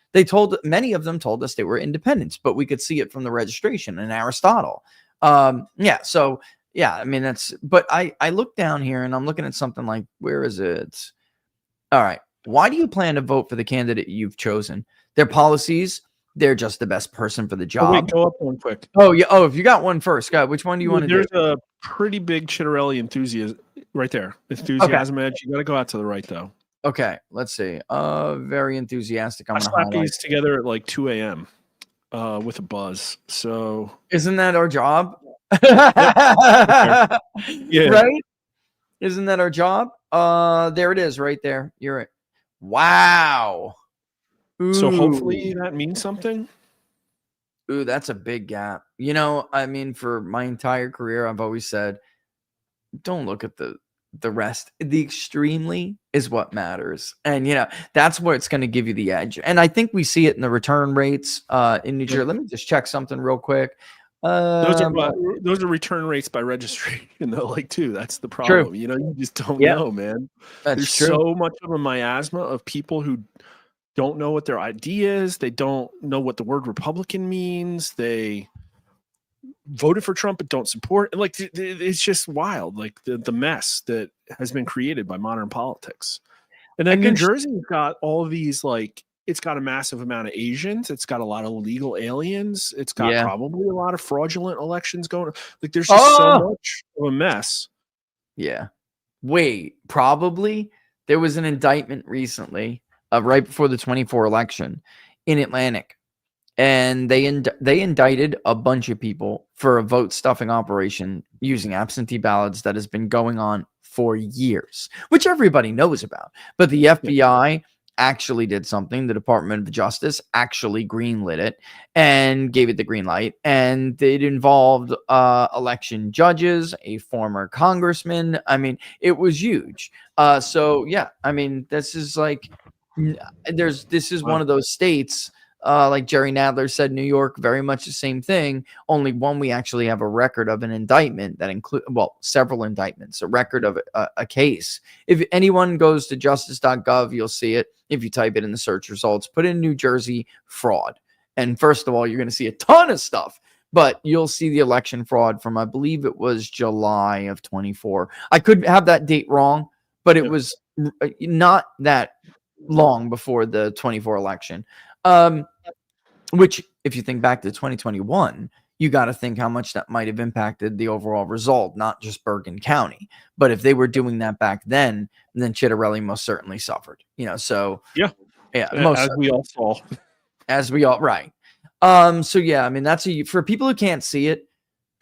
Many of them told us they were independents, but we could see it from the registration in Aristotle. I mean, but I look down here and I'm looking at something like, where is it? All right. Why do you plan to vote for the candidate you've chosen? Their policies, they're just the best person for the job. Oh, wait, go up one quick. Oh, yeah. Oh, if you got one first, Scott, which one do you want to do? There's a pretty big Chitterelli enthusiasm right there. Enthusiasm edge. You got to go out to the right, though. Okay, let's see. Very enthusiastic. I slapped these together at like 2 a.m. With a buzz. So isn't that our job? Yeah. Right? Isn't that our job? There it is right there. You're right. Wow. Ooh. So hopefully that means something. Ooh, that's a big gap. I mean, for my entire career, I've always said, don't look at the rest. The extremely is what matters. And, that's where it's going to give you the edge. And I think we see it in the return rates in New Jersey. Let me just check something real quick. Those are return rates by registration, though. Like, too, that's the problem. True. You just don't know, man. There's true. So much of a miasma of people who don't know what their ID is. They don't know what the word Republican means. They voted for Trump but don't support. Like, it's just wild. Like the mess that has been created by modern politics. And then New Jersey's got all these like It's got a massive amount of Asians. It's got a lot of illegal aliens. It's got Yeah. probably a lot of fraudulent elections going. Like there's just so Oh! much of a mess. Yeah. Wait, probably there was an indictment recently, right before the 24 election in Atlantic, and they indicted a bunch of people for a vote stuffing operation using absentee ballots that has been going on for years, which everybody knows about. But the FBI actually did something. The Department of Justice actually greenlit it and gave it the green light. And it involved election judges, a former congressman. I mean, it was huge. So yeah, I mean, this is like, this is one of those states. Like Jerry Nadler said, New York, very much the same thing. Only one, we actually have a record of an indictment that include, well, several indictments, a record of a case. If anyone goes to justice.gov, you'll see it. If you type it in the search results, put in New Jersey fraud. And first of all, you're going to see a ton of stuff, but you'll see the election fraud from, I believe it was July of 24. I could have that date wrong, but it was not that long before the 24 election. Which, if you think back to 2021, you got to think how much that might have impacted the overall result, not just Bergen County. But if they were doing that back then Chitterelli most certainly suffered. So Yeah, most as we all saw. Right. So yeah, I mean, for people who can't see it,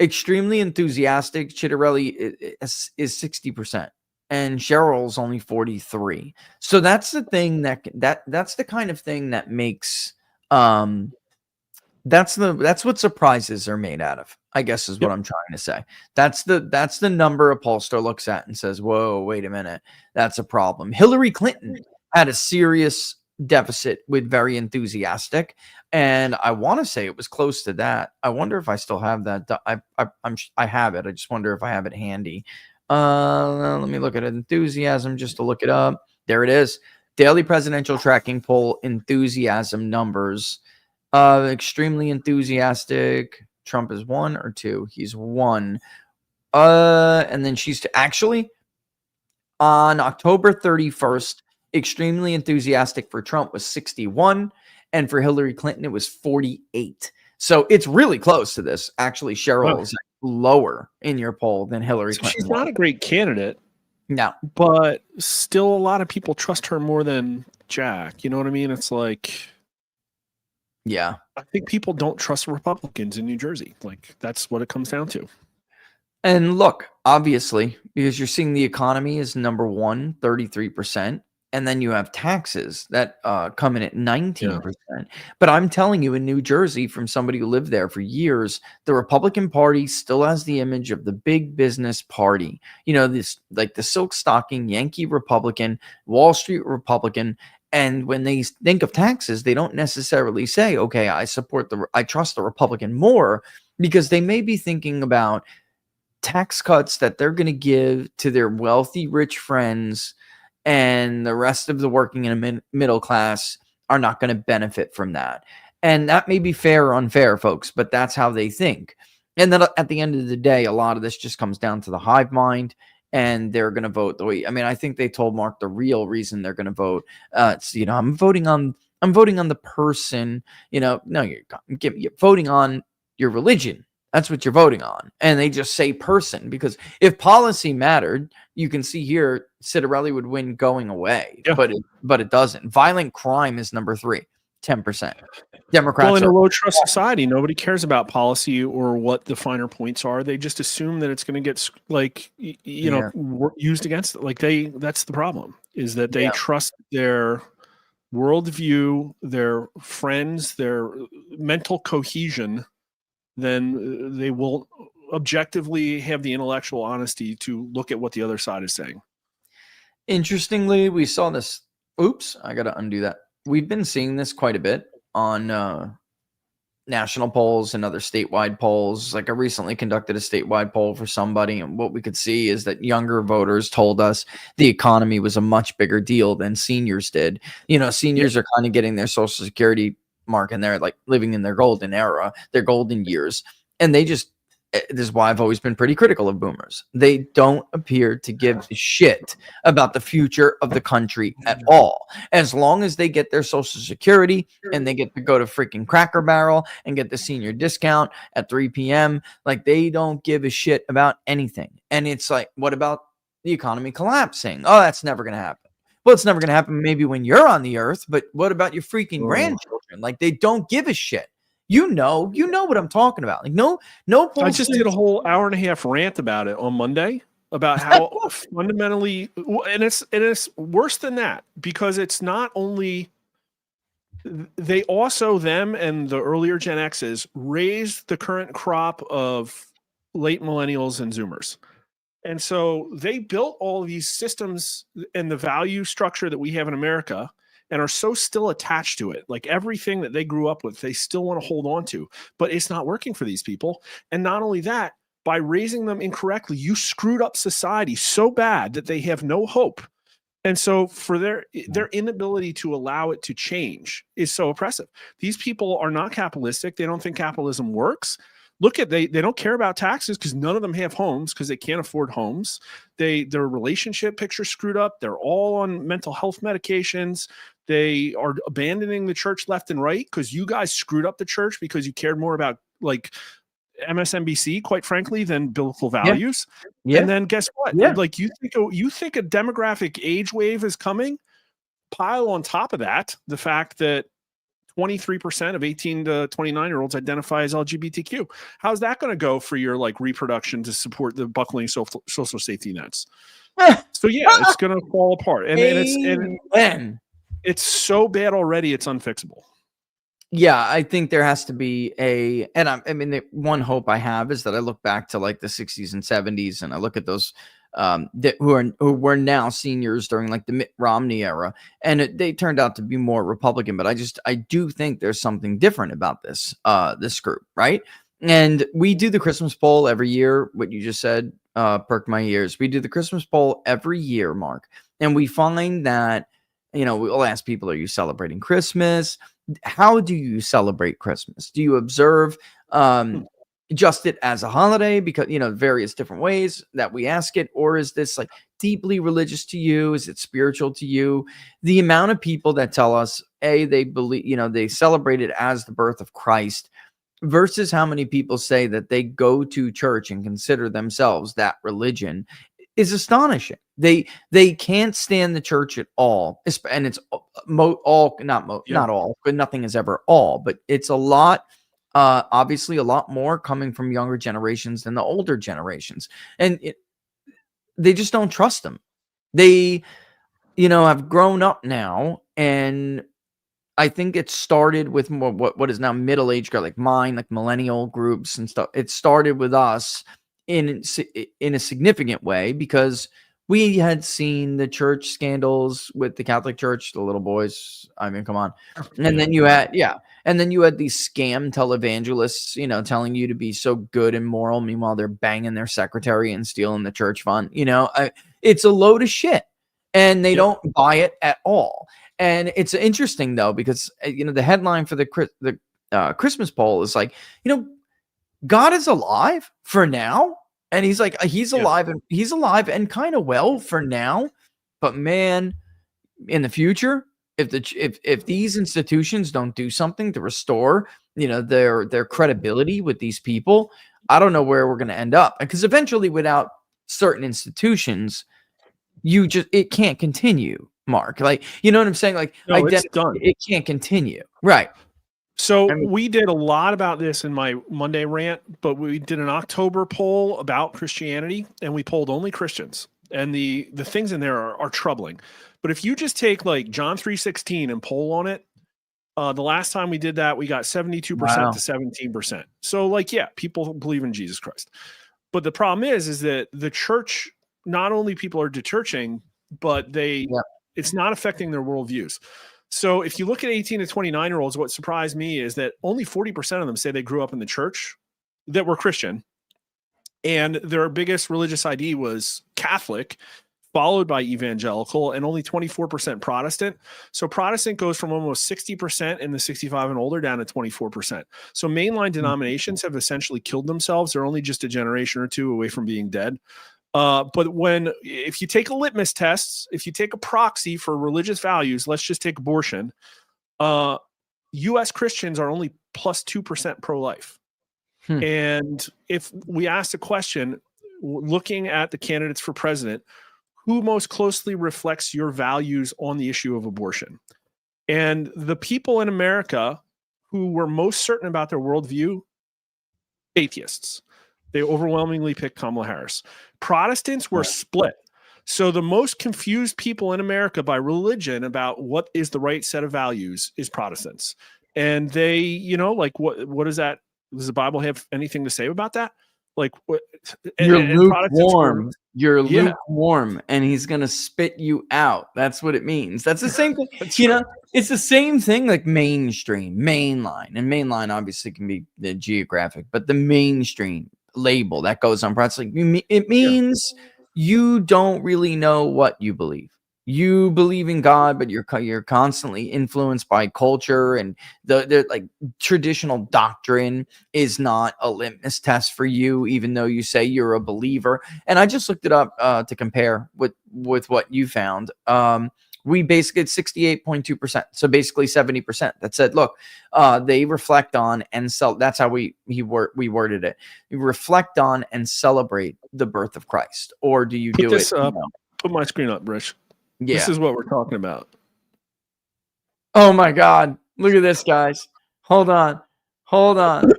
extremely enthusiastic. Chitterelli is 60%. And Cheryl's only 43. So that's the thing that's the kind of thing that makes that's what surprises are made out of, I guess is what I'm trying to say. That's the number a pollster looks at and says, whoa, wait a minute, that's a problem. Hillary Clinton had a serious deficit with very enthusiastic, and I want to say it was close to that. I wonder if I still have that. I have it. I just wonder if I have it handy. Let me look at enthusiasm just to look it up. There it is. Daily presidential tracking poll enthusiasm numbers. Extremely enthusiastic. Trump is 1 or 2. He's 1. And then she's actually on October 31st. Extremely enthusiastic for Trump was 61, and for Hillary Clinton it was 48. So it's really close to this. Actually, Cheryl is lower in your poll than Hillary Clinton. She's not a great candidate. No, but still a lot of people trust her more than Jack. You know what I mean? It's like, yeah, I think people don't trust Republicans in New Jersey. Like that's what it comes down to. And look, obviously, because you're seeing the economy is number 1, 33%. And then you have taxes that come in at 19%. Yeah. But I'm telling you, in New Jersey, from somebody who lived there for years, the Republican Party still has the image of the big business party. This like the silk stocking Yankee Republican, Wall Street Republican. And when they think of taxes, they don't necessarily say, okay, I trust the Republican more, because they may be thinking about tax cuts that they're going to give to their wealthy, rich friends, and the rest of the working and middle class are not going to benefit from that. And that may be fair or unfair, folks, but that's how they think. And then at the end of the day, a lot of this just comes down to the hive mind, and they're going to vote the way. I mean, I think they told Mark the real reason they're going to vote. It's, I'm voting on the person. No, you're voting on your religion. That's what you're voting on. And they just say person, because if policy mattered, you can see here, Citarelli would win going away, but it doesn't. Violent crime is number 3, 10%. Democrats. Well, in a low trust society, nobody cares about policy or what the finer points are. They just assume that it's going to get used against it. Like that's the problem, is that they trust their worldview, their friends, their mental cohesion. Then they will objectively have the intellectual honesty to look at what the other side is saying. Interestingly, we saw this. Oops, I got to undo that. We've been seeing this quite a bit on national polls and other statewide polls. Like I recently conducted a statewide poll for somebody, and what we could see is that younger voters told us the economy was a much bigger deal than seniors did. Seniors are kind of getting their Social Security mark, and they're like living in their golden era, their golden years, and they just this is why I've always been pretty critical of boomers. They don't appear to give a shit about the future of the country at all. As long as they get their Social Security and they get to go to freaking Cracker Barrel and get the senior discount at 3 p.m., like they don't give a shit about anything. And it's like, what about the economy collapsing? Oh, that's never going to happen. Well, it's never going to happen maybe when you're on the earth, but what about your freaking grandchildren? Like they don't give a shit. You know what I'm talking about. Like no. I just did a whole hour and a half rant about it on Monday about how fundamentally, and it's worse than that, because it's not only they also, them and the earlier Gen X's, raised the current crop of late millennials and Zoomers. And so they built all of these systems and the value structure that we have in America and are so still attached to it. Like everything that they grew up with, they still want to hold on to, but it's not working for these people. And not only that, by raising them incorrectly, you screwed up society so bad that they have no hope. And so for their inability to allow it to change is so oppressive. These people are not capitalistic. They don't think capitalism works. Look at, they don't care about taxes because none of them have homes because they can't afford homes. Their relationship picture screwed up. They're all on mental health medications. They are abandoning the church left and right because you guys screwed up the church because you cared more about like MSNBC, quite frankly, than biblical values. Yeah. And then guess what? Yeah. Like you think a demographic age wave is coming? Pile on top of that the fact that 23% of 18 to 29-year-olds identify as LGBTQ. How's that going to go for your like reproduction to support the buckling social safety nets? So yeah, it's going to fall apart, and it's so bad already. It's unfixable. Yeah, I think there has to be the one hope I have is that I look back to like the 60s and 70s, and I look at those who were now seniors during like the Mitt Romney era, and they turned out to be more Republican. But I do think there's something different about this group, right? And we do the Christmas poll every year. What you just said perked my ears. We do the Christmas poll every year, Mark, and we find that we'll ask people, are you celebrating Christmas? How do you celebrate Christmas? Do you observe just it as a holiday because, various different ways that we ask it? Or is this like deeply religious to you? Is it spiritual to you? The amount of people that tell us, they believe, they celebrate it as the birth of Christ versus how many people say that they go to church and consider themselves that religion is astonishing. They can't stand the church at all, and it's not all, but nothing is ever all. But it's a lot, obviously, a lot more coming from younger generations than the older generations, and they just don't trust them. They, have grown up now, and I think it started with more what is now middle age group, like mine, like millennial groups and stuff. It started with us in a significant way because we had seen the church scandals with the Catholic Church, the little boys. I mean, come on. And then you had these scam televangelists, telling you to be so good and moral. Meanwhile, they're banging their secretary and stealing the church fund. It's a load of shit, and they don't buy it at all. And it's interesting though, because the headline for the Christmas poll is like, God is alive for now. And he's like, he's alive and kind of well for now. But man, in the future, if these institutions don't do something to restore, their credibility with these people, I don't know where we're going to end up. Because eventually, without certain institutions, it can't continue, Mark. Like, you know what I'm saying? Like, no, it's done. It can't continue. Right. So we did a lot about this in my Monday rant, but we did an October poll about Christianity, and we polled only Christians. And the things in there are troubling. But if you just take like John 3:16 and poll on it, the last time we did that, we got 72% to 17%. So like, yeah, people believe in Jesus Christ. But the problem is that the church, not only people are dechurching, but it's not affecting their worldviews. So if you look at 18 to 29-year-olds, what surprised me is that only 40% of them say they grew up in the church that were Christian, and their biggest religious ID was Catholic. followed by evangelical, and only 24% Protestant. So Protestant goes from almost 60% in the 65 and older down to 24%. So mainline denominations have essentially killed themselves. They're only just a generation or two away from being dead. But if you take a litmus test, if you take a proxy for religious values, let's just take abortion. U.S. Christians are only plus 2% pro-life. And if we ask the question, looking at the candidates for president, who most closely reflects your values on the issue of abortion? And the people in America who were most certain about their worldview, atheists. They overwhelmingly picked Kamala Harris. Protestants were split. So the most confused people in America by religion about what is the right set of values is Protestants. And they, like, what is that? Does the Bible have anything to say about that? Like, you're lukewarm. You're lukewarm, and he's gonna spit you out. That's what it means. That's the same thing. It's the same thing like mainstream, mainline, and mainline obviously can be the geographic, but the mainstream label that goes on Protestant, it means you don't really know what you believe. You believe in God, but you're constantly influenced by culture, and the like traditional doctrine is not a litmus test for you, even though you say you're a believer. And I just looked it up to compare with what you found. We basically it's 68.2%, so basically 70% that said, look, they reflect on and that's how we worded it. You reflect on and celebrate the birth of Christ, or do you do it? Put my screen up, Rich. Yeah. This is what we're talking about. Oh my God. Look at this, guys. Hold on. That's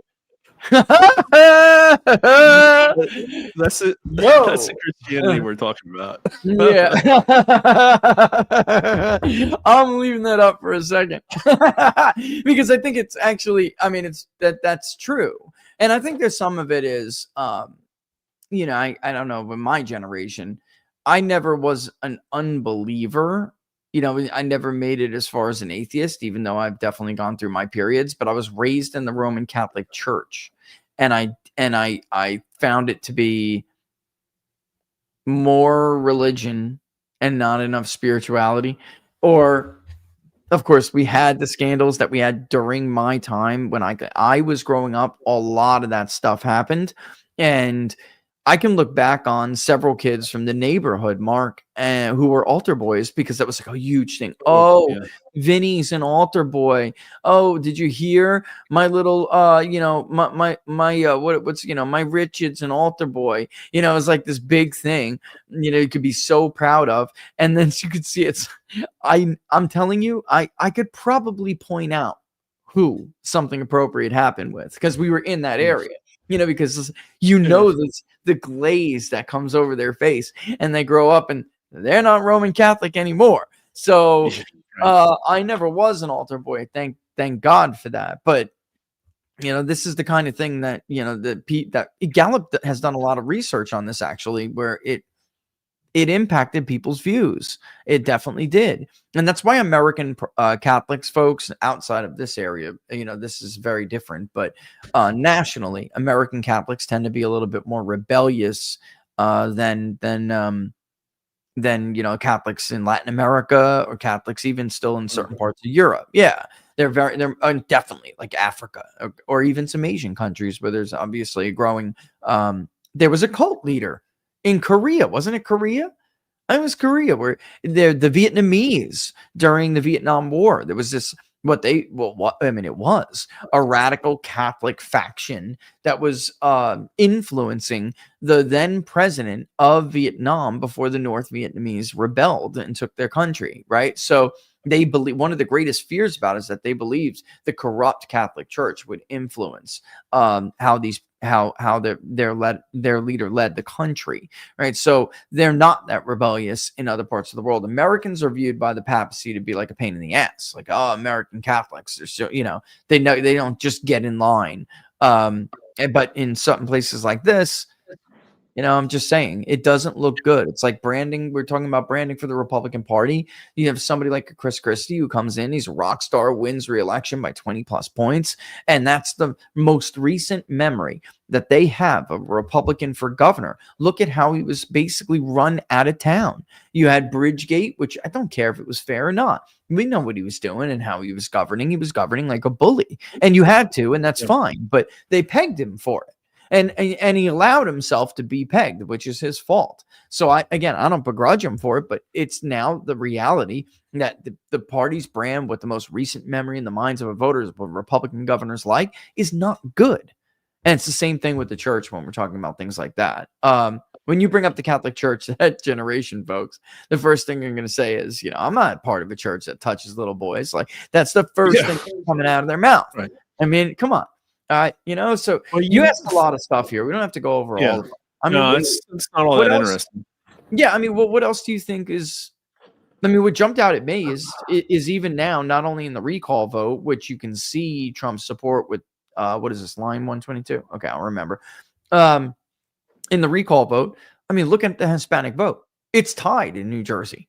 it. Whoa. That's the Christianity we're talking about. Yeah. I'm leaving that up for a second. Because I think it's actually, that's true. And I think there's some of it is, I don't know, in my generation, I never was an unbeliever. I never made it as far as an atheist, even though I've definitely gone through my periods, but I was raised in the Roman Catholic Church. And I found it to be more religion and not enough spirituality. Or, of course, we had the scandals that we had during my time when I was growing up. A lot of that stuff happened. And I can look back on several kids from the neighborhood, Mark, who were altar boys, because that was like a huge thing. Oh, yeah. Vinny's an altar boy. Oh, did you hear my little, my Richard's an altar boy. It was like this big thing, you could be so proud of. And then you could see I'm telling you, I could probably point out who something appropriate happened with, because we were in that area. Because the glaze that comes over their face, and they grow up and they're not Roman Catholic anymore. So I never was an altar boy. Thank God for that. But this is the kind of thing that that Gallup has done a lot of research on this, actually, where it impacted people's views. It definitely did. And that's why American Catholics, folks, outside of this area, this is very different, but nationally, American Catholics tend to be a little bit more rebellious than Catholics in Latin America, or Catholics even still in certain parts of Europe. Yeah. They're definitely like Africa, or even some Asian countries where there's obviously a growing, there was a cult leader in Korea, wasn't it Korea? It was Korea, where the Vietnamese during the Vietnam War, there was this it was a radical Catholic faction that was influencing the then president of Vietnam before the North Vietnamese rebelled and took their country, right? So they believe, one of the greatest fears about it is that they believed the corrupt Catholic Church would influence how their leader led the country, right? So they're not that rebellious in other parts of the world. Americans are viewed by the papacy to be like a pain in the ass, like, oh, American Catholics are so, they don't just get in line. But in certain places like this, You know, I'm just saying it doesn't look good. It's like branding. We're talking about branding for the Republican Party. You have somebody like a Chris Christie who comes in, he's a rock star, wins re-election by 20 plus points. And that's the most recent memory that they have of a Republican for governor. Look at how he was basically run out of town. You had Bridgegate, which I don't care if it was fair or not. We know what he was doing and how he was governing. He was governing like a bully, and you had to, and that's fine. But they pegged him for it. And he allowed himself to be pegged, which is his fault. So I don't begrudge him for it, but it's now the reality that the party's brand, with the most recent memory in the minds of the voters, what Republican governors like, is not good. And it's the same thing with the church when we're talking about things like that. When you bring up the Catholic Church, that generation, folks, the first thing you're going to say is, I'm not part of a church that touches little boys. Like, that's the first thing coming out of their mouth. Right. I mean, come on. So you asked a lot of stuff here. We don't have to go over all of it. I mean, it's not all that interesting. Yeah, I mean, what else do you think is? I mean, what jumped out at me is even now, not only in the recall vote, which you can see Trump's support with, what is this, line 122? Okay, I'll remember. In the recall vote, I mean, look at the Hispanic vote. It's tied in New Jersey.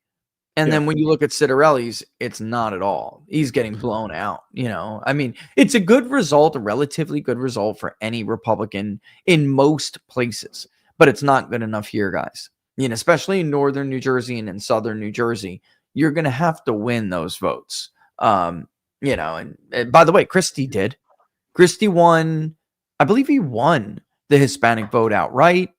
And then when you look at Citarelli's, it's not at all. He's getting blown out, I mean, it's a good result, a relatively good result for any Republican in most places, but it's not good enough here, guys. Especially in northern New Jersey and in southern New Jersey, you're going to have to win those votes. And by the way, Christie did. Christie won, I believe he won the Hispanic vote outright,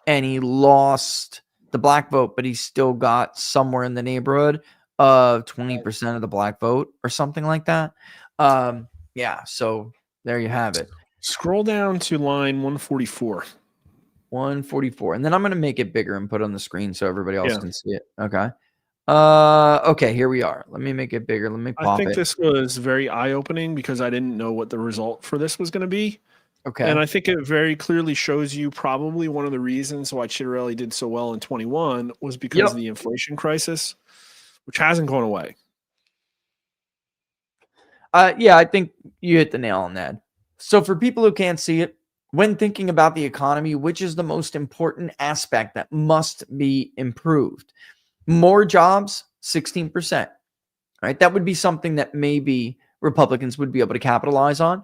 and he lost the black vote, but he still got somewhere in the neighborhood of 20% of the black vote or something like that. So there you have it. Scroll down to line 144. 144. And then I'm going to make it bigger and put it on the screen so everybody else can see it. Okay. Okay, here we are. Let me make it bigger. Let me pop it. I think this was very eye-opening because I didn't know what the result for this was going to be. Okay. And I think it very clearly shows you probably one of the reasons why Citarelli did so well in 21 was because of the inflation crisis, which hasn't gone away. I think you hit the nail on that. So for people who can't see it, when thinking about the economy, which is the most important aspect that must be improved? More jobs, 16%. Right? That would be something that maybe Republicans would be able to capitalize on.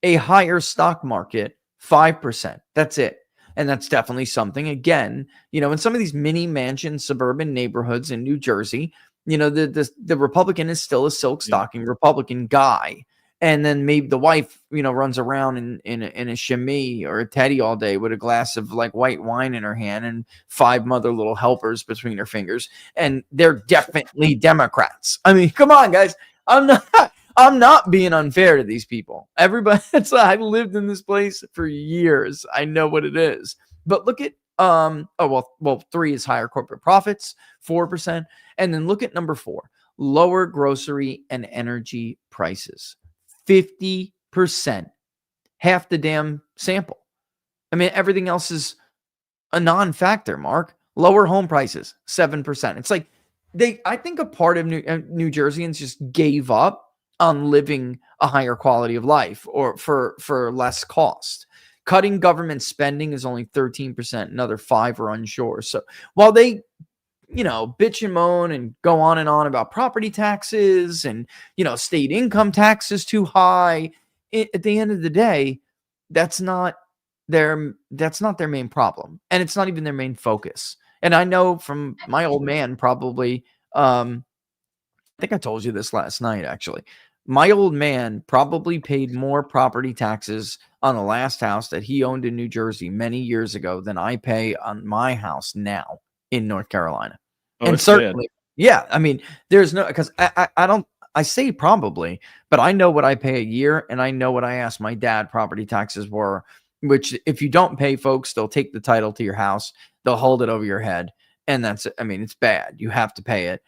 A higher stock market, 5%. That's it. And that's definitely something, again, in some of these mini mansion suburban neighborhoods in New Jersey, the Republican is still a silk stocking Republican guy. And then maybe the wife, runs around in a chemise or a teddy all day with a glass of like white wine in her hand and 5 mother little helpers between her fingers. And they're definitely Democrats. I mean, come on, guys. I'm not being unfair to these people. Everybody, I lived in this place for years. I know what it is. But look at 3 is higher corporate profits, 4%. And then look at number 4, lower grocery and energy prices, 50%. Half the damn sample. I mean, everything else is a non-factor, Mark. Lower home prices, 7%. It's like I think a part of New Jerseyans just gave up on living a higher quality of life or for less cost. Cutting government spending is only 13%. Another 5% are unsure. So while they, bitch and moan and go on and on about property taxes and, state income tax is too high, at the end of the day, that's not their main problem. And it's not even their main focus. And I know from my old man, probably, I think I told you this last night, actually. My old man probably paid more property taxes on the last house that he owned in New Jersey many years ago than I pay on my house now in North Carolina. And certainly, I mean, there's no, because I say probably, but I know what I pay a year and I know what I asked my dad property taxes were, which if you don't pay, folks, they'll take the title to your house, they'll hold it over your head. And it's bad. You have to pay it.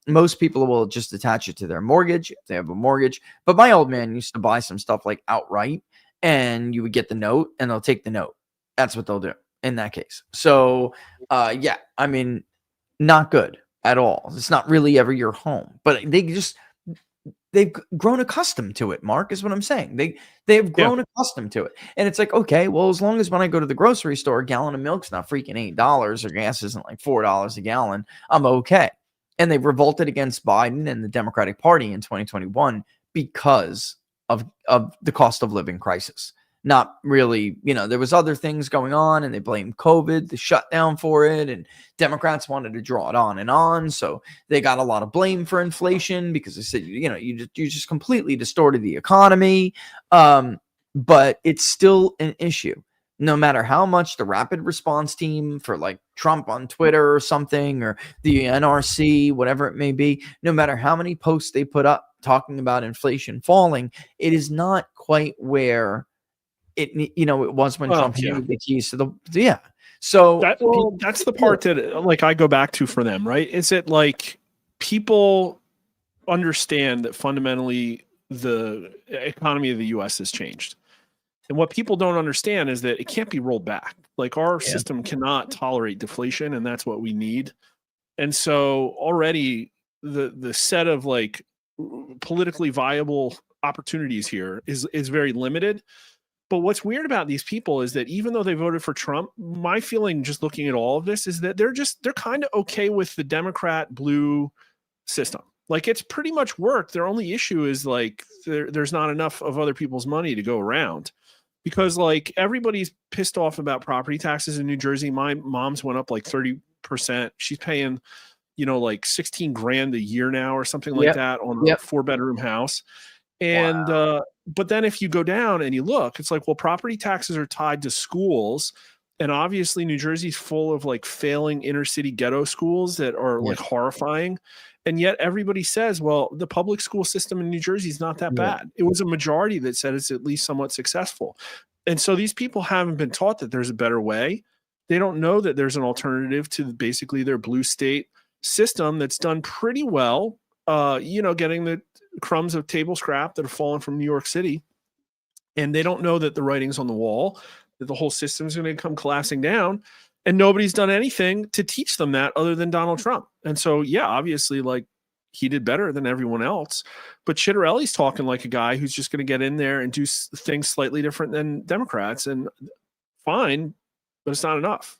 Most people will just attach it to their mortgage if they have a mortgage. But my old man used to buy some stuff like outright, and you would get the note and they'll take the note. That's what they'll do in that case. So, not good at all. It's not really ever your home, but they've grown accustomed to it. Mark, is what I'm saying. They've grown accustomed to it, and it's like, okay, well, as long as when I go to the grocery store, a gallon of milk's not freaking $8 or gas isn't like $4 a gallon, I'm okay. And they've revolted against Biden and the Democratic Party in 2021 because of the cost of living crisis. Not really, there was other things going on, and they blamed COVID, the shutdown for it, and Democrats wanted to draw it on and on. So they got a lot of blame for inflation because they said, you just completely distorted the economy. But it's still an issue. No matter how much the rapid response team for like Trump on Twitter or something, or the NRC, whatever it may be, no matter how many posts they put up talking about inflation falling, it is not quite where it was when Trump handed the keys to the So that's the part that like I go back to for them, right? Is it like people understand that fundamentally the economy of the US has changed? And what people don't understand is that it can't be rolled back. Like our system cannot tolerate deflation, and that's what we need. And so already the set of like politically viable opportunities here is very limited. But what's weird about these people is that even though they voted for Trump, my feeling just looking at all of this is that they're kind of okay with the Democrat blue system. Like it's pretty much worked. Their only issue is like there's not enough of other people's money to go around, because like everybody's pissed off about property taxes in New Jersey. My mom's went up like 30%. She's paying, like 16 grand a year now or something like that on a 4-bedroom house. And, but then if you go down and you look, it's like, well, property taxes are tied to schools. And obviously New Jersey's full of like failing inner city ghetto schools that are like horrifying. And yet everybody says, well, the public school system in New Jersey is not that bad. It was a majority that said it's at least somewhat successful. And so these people haven't been taught that there's a better way. They don't know that there's an alternative to basically their blue state system that's done pretty well, getting the crumbs of table scrap that have fallen from New York City. And they don't know that the writing's on the wall, that the whole system is going to come collapsing down. And nobody's done anything to teach them that other than Donald Trump. And so, obviously, like he did better than everyone else. But Chitterelli's talking like a guy who's just going to get in there and do things slightly different than Democrats. And fine, but it's not enough.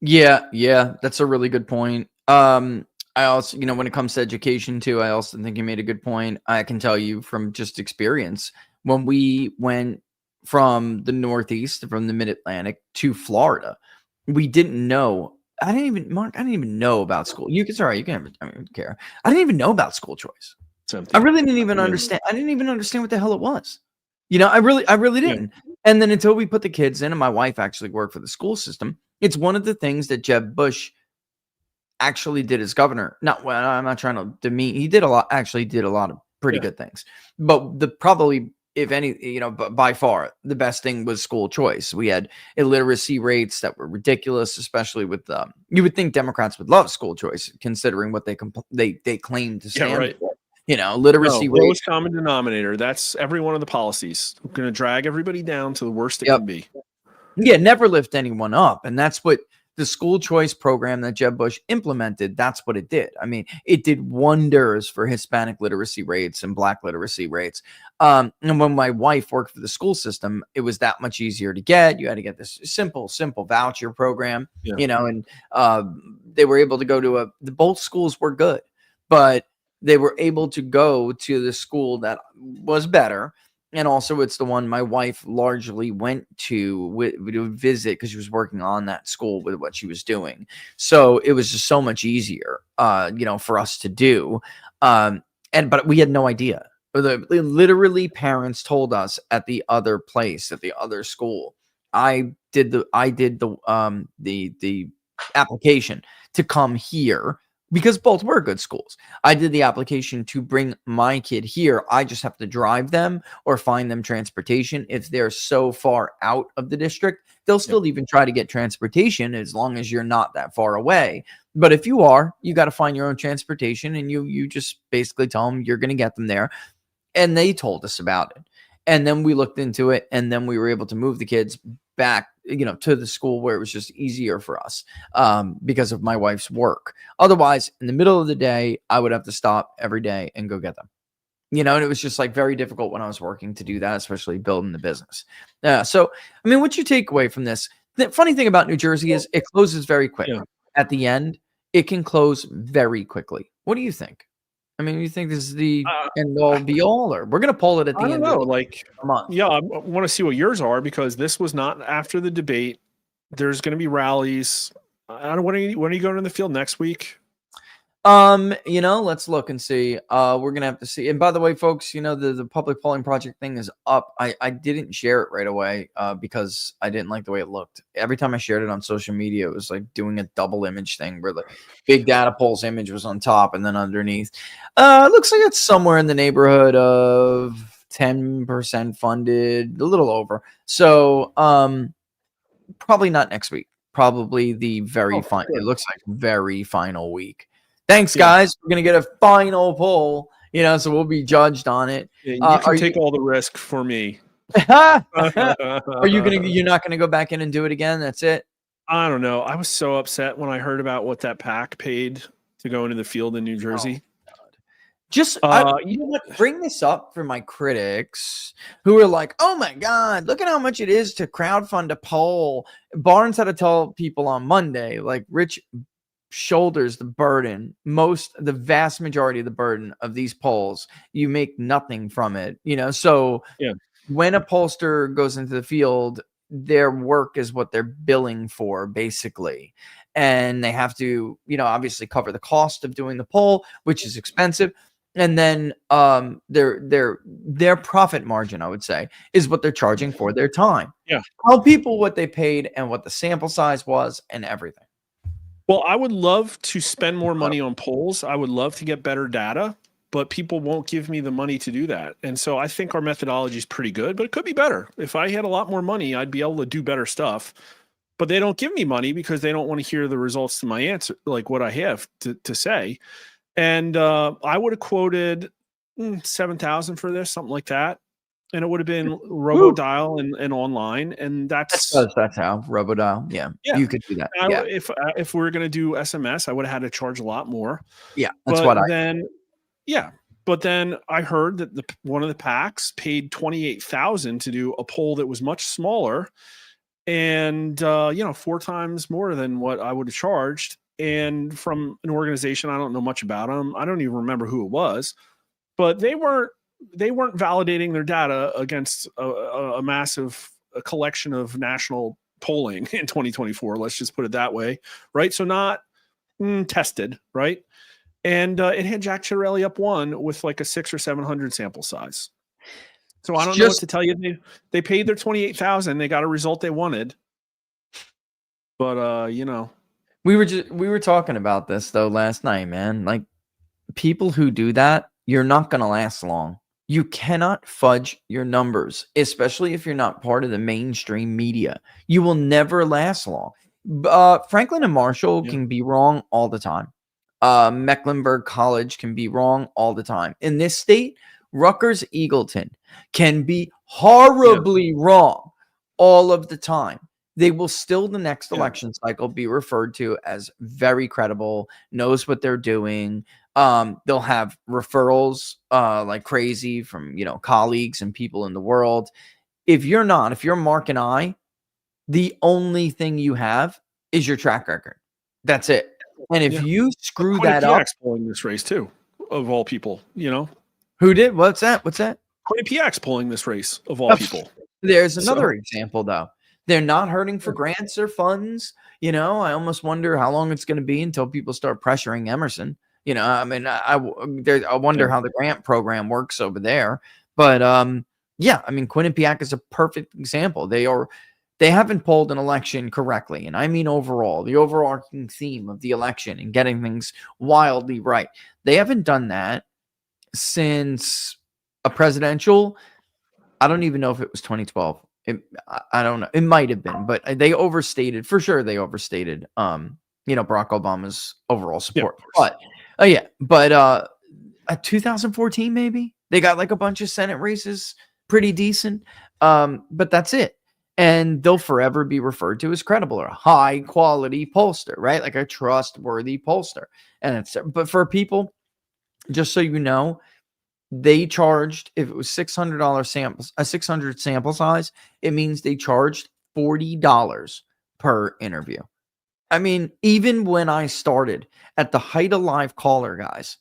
Yeah, that's a really good point. I also, when it comes to education too, I also think you made a good point. I can tell you from just experience, when we went from the Northeast, from the Mid-Atlantic to Florida, we didn't know. I didn't even know about school. I don't care. I didn't even know about school choice. I really didn't even understand. I didn't even understand what the hell it was. I really didn't. And then until we put the kids in, and my wife actually worked for the school system, it's one of the things that Jeb Bush actually did as governor. I'm not trying to demean. He did a lot of pretty good things. But if any, by far the best thing was school choice. We had illiteracy rates that were ridiculous, especially with you would think Democrats would love school choice considering what they claim to stand for. Literacy rate, lowest common denominator. That's every one of the policies. We're going to drag everybody down to the worst it can be. Yeah, never lift anyone up. And that's what the school choice program that Jeb Bush implemented, that's what it did. I mean, it did wonders for Hispanic literacy rates and Black literacy rates. And when my wife worked for the school system, it was that much easier to get. You had to get this simple voucher program, and they were able to go to both schools were good, but they were able to go to the school that was better. And also it's the one my wife largely went to visit because she was working on that school with what she was doing. So it was just so much easier, for us to do. But we had no idea. Literally parents told us at the other place, at the other school, I did the application to come here because both were good schools. I did the application to bring my kid here. I just have to drive them or find them transportation. If they're so far out of the district, they'll still even try to get transportation as long as you're not that far away. But if you are, you got to find your own transportation, and you just basically tell them you're going to get them there. And they told us about it. And then we looked into it, and then we were able to move the kids back, to the school where it was just easier for us because of my wife's work. Otherwise, in the middle of the day, I would have to stop every day and go get them. You know, and it was just like very difficult when I was working to do that, especially building the business. So, I mean, what you take away from this? The funny thing about New Jersey is it closes very quick. Yeah. At the end, it can close very quickly. What do you think? I mean, you think this is the end all be all, or we're going to pull it at the I don't end know. of Like, the month? yeah, I want to see what yours are because this was not after the debate. There's going to be rallies. I don't. When are you going to the field next week? You know, let's look and see. We're gonna have to see. And by the way, folks, you know, the public polling project thing is up. I didn't share it right away because I didn't like the way it looked. Every time I shared it on social media, it was like doing a double image thing where the big data polls image was on top and then underneath. It looks like it's somewhere in the neighborhood of 10% funded, a little over. So probably not next week. Probably the very final. Good. It looks like very final week. Thanks, Yeah. guys. We're gonna get a final poll, you know, so we'll be judged on it. Yeah, you Are can you- take all the risk for me. Are you gonna? You're not gonna go back in and do it again? That's it. I don't know. I was so upset when I heard about what that PAC paid to go into the field in New Jersey. Just you know what? Bring this up for my critics who are like, "Oh my God, look at how much it is to crowdfund a poll." Barnes had to tell people on Monday, like, Rich shoulders the burden, the vast majority of the burden of these polls. You make nothing from it, you know. So Yeah. when a pollster goes into the field, their work is what they're billing for, basically. And they have to, you know, obviously cover the cost of doing the poll, which is expensive. And then their profit margin, I would say, is what they're charging for their time. Yeah. Tell people what they paid and what the sample size was and everything. Well, I would love to spend more money on polls. I would love to get better data, but people won't give me the money to do that. And so I think our methodology is pretty good, but it could be better. If I had a lot more money, I'd be able to do better stuff. But they don't give me money because they don't want to hear the results to my answer, like what I have to say. And I would have quoted 7,000 for this, something like that. And it would have been RoboDial and online. And that's how RoboDial. Yeah, you could do that. Yeah, if we were going to do SMS, I would have had to charge a lot more. yeah, that's what I. Then, yeah. But then I heard that one of the PACs paid 28,000 to do a poll that was much smaller, and 4 times more than what I would have charged. And from an organization, I don't know much about them. I don't even remember who it was, but they weren't validating their data against a massive collection of national polling in 2024. Let's just put it that way, right? So not tested, right? And it had Jack Ciattarelli up one with like a 600 or 700 sample size. So I don't know what to tell you. They paid their 28,000. They got a result they wanted, but we were talking about this though last night, man. Like, people who do that, you're not gonna last long. You cannot fudge your numbers, especially if you're not part of the mainstream media. You will never last long. Franklin and Marshall can be wrong all the time. Mecklenburg College can be wrong all the time. In this state, Rutgers Eagleton can be horribly wrong all of the time. They will still, the next election cycle, be referred to as very credible, knows what they're doing. They'll have referrals like crazy from, colleagues and people in the world. If you're Mark and I, the only thing you have is your track record. That's it. And if you screw that up, pulling this race too, of all people, who did? What's that? Quinnipiac's pulling this race of all people. There's another example though. They're not hurting for grants or funds. I almost wonder how long it's going to be until people start pressuring Emerson. I wonder how the grant program works over there. But Quinnipiac is a perfect example. They haven't polled an election correctly. And I mean overall, the overarching theme of the election and getting things wildly right. They haven't done that since a presidential. I don't even know if it was 2012. I don't know. It might have been, but they overstated, for sure. They overstated, Barack Obama's overall support. But 2014, maybe they got like a bunch of Senate races, pretty decent. But that's it. And they'll forever be referred to as credible or a high quality pollster, right? Like a trustworthy pollster. But for people, just so you know, they charged, if it was $600 samples, a 600 sample size, it means they charged $40 per interview. I mean, even when I started at the height of live caller, guys,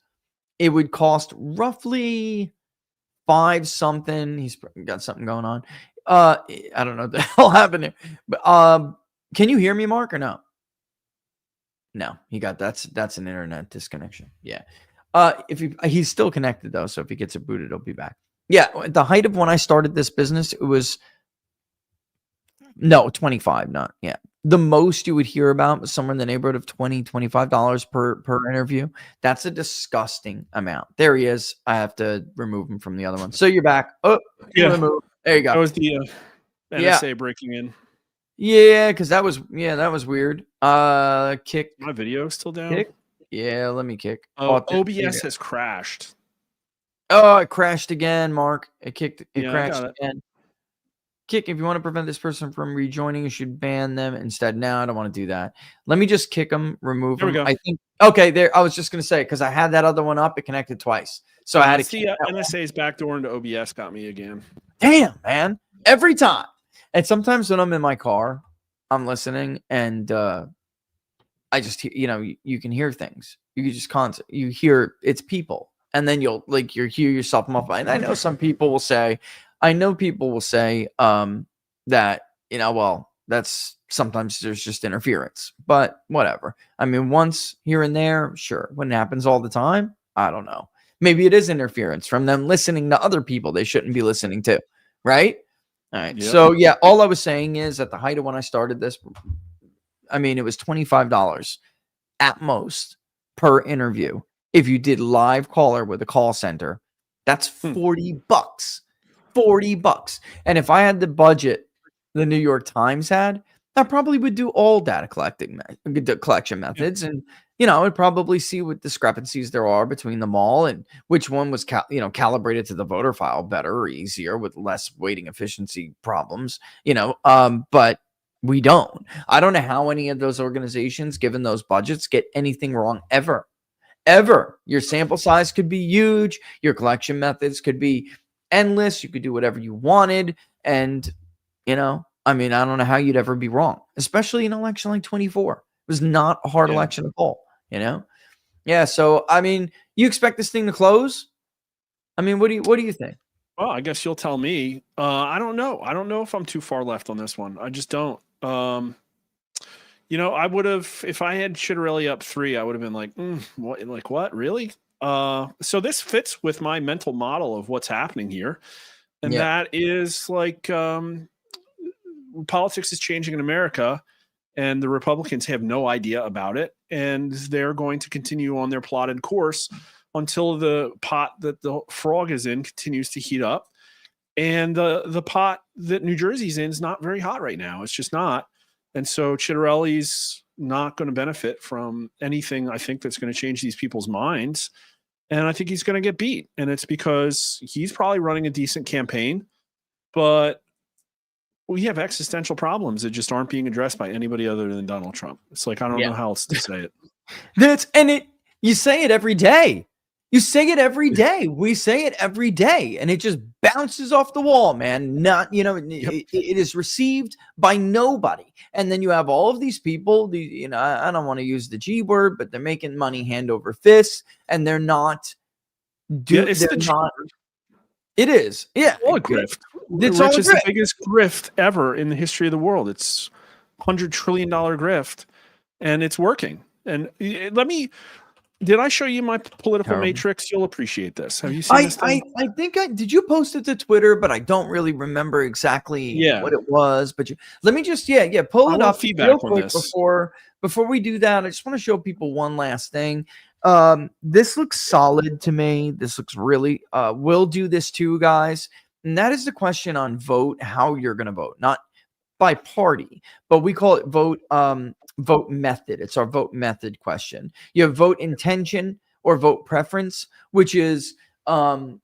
it would cost roughly 5 something. He's got something going on. I don't know what the hell happened there. But can you hear me, Mark, or no? No, that's an internet disconnection. Yeah. If he's still connected though, so if he gets it booted, he'll be back. Yeah, at the height of when I started this business, it was 25, not yeah. The most you would hear about was somewhere in the neighborhood of $20-$25 per interview. That's a disgusting amount. There he is. I have to remove him from the other one. So you're back. Oh, Yeah. remove. There you go. That was the NSA breaking in. Yeah, because that was weird. Kick. My video still down. Kick. Yeah, let me kick. OBS has crashed. Oh, it crashed again, Mark. It kicked. It Yeah, I crashed got it. again. Kick. If you want to prevent this person from rejoining, you should ban them instead. No, I don't want to do that. Let me just kick them, remove There we them. go. I think. Okay, there. I was just gonna say because I had that other one up. It connected twice, so I had to. See, NSA's backdoor into OBS got me again. Damn, man. Every time. And sometimes when I'm in my car, I'm listening and I just you can hear things. You can just you hear it's people. And then you'll hear yourself muffle. And I know people will say that, well, that's sometimes there's just interference. But whatever. I mean, once here and there, sure. When it happens all the time, I don't know. Maybe it is interference from them listening to other people they shouldn't be listening to. Right? All right. Yep. So yeah, all I was saying is at the height of when I started this, I mean, it was $25 at most per interview. If you did live caller with a call center, that's $40. $40. And if I had the budget the New York Times had, I probably would do all data collection methods. And, I'd probably see what discrepancies there are between them all and which one was, calibrated to the voter file better or easier with less weighting efficiency problems, but we don't. I don't know how any of those organizations, given those budgets, get anything wrong ever. Your sample size could be huge. Your collection methods could be endless. You could do whatever you wanted. And, I don't know how you'd ever be wrong, especially in an election like 24. It was not a hard election to call, Yeah. So, you expect this thing to close? What do you think? Well, I guess you'll tell me. I don't know. I don't know if I'm too far left on this one. I just don't. I would have, if I had Chitterelli up 3, I would have been like, what? Like what? Really? So this fits with my mental model of what's happening here. And that is like, politics is changing in America and the Republicans have no idea about it. And they're going to continue on their plotted course until the pot that the frog is in continues to heat up. And the pot that New Jersey's in is not very hot right now. It's just not. And so Chitterelli's not going to benefit from anything, I think, that's going to change these people's minds. And I think he's going to get beat. And it's because he's probably running a decent campaign, but we have existential problems that just aren't being addressed by anybody other than Donald Trump. It's like, I don't know how else to say it. You say it every day. You say it every day. We say it every day, and it just bounces off the wall, man. It is received by nobody. And then you have all of these people, I don't want to use the G word, but they're making money hand over fist, and they're not It is. Yeah. All a grift. It's Which is the biggest grift ever in the history of the world. It's $100 trillion grift, and it's working. And did I show you my political matrix? You'll appreciate this. Have you seen this thing? I think did you post it to Twitter, but I don't really remember exactly what it was. But let me just pull it up feedback real on quick this. before we do that. I just want to show people one last thing. This looks solid to me. This looks really we'll do this too, guys. And that is the question on vote, how you're gonna vote, not by party, but we call it vote method. It's our vote method question. You have vote intention or vote preference, which is who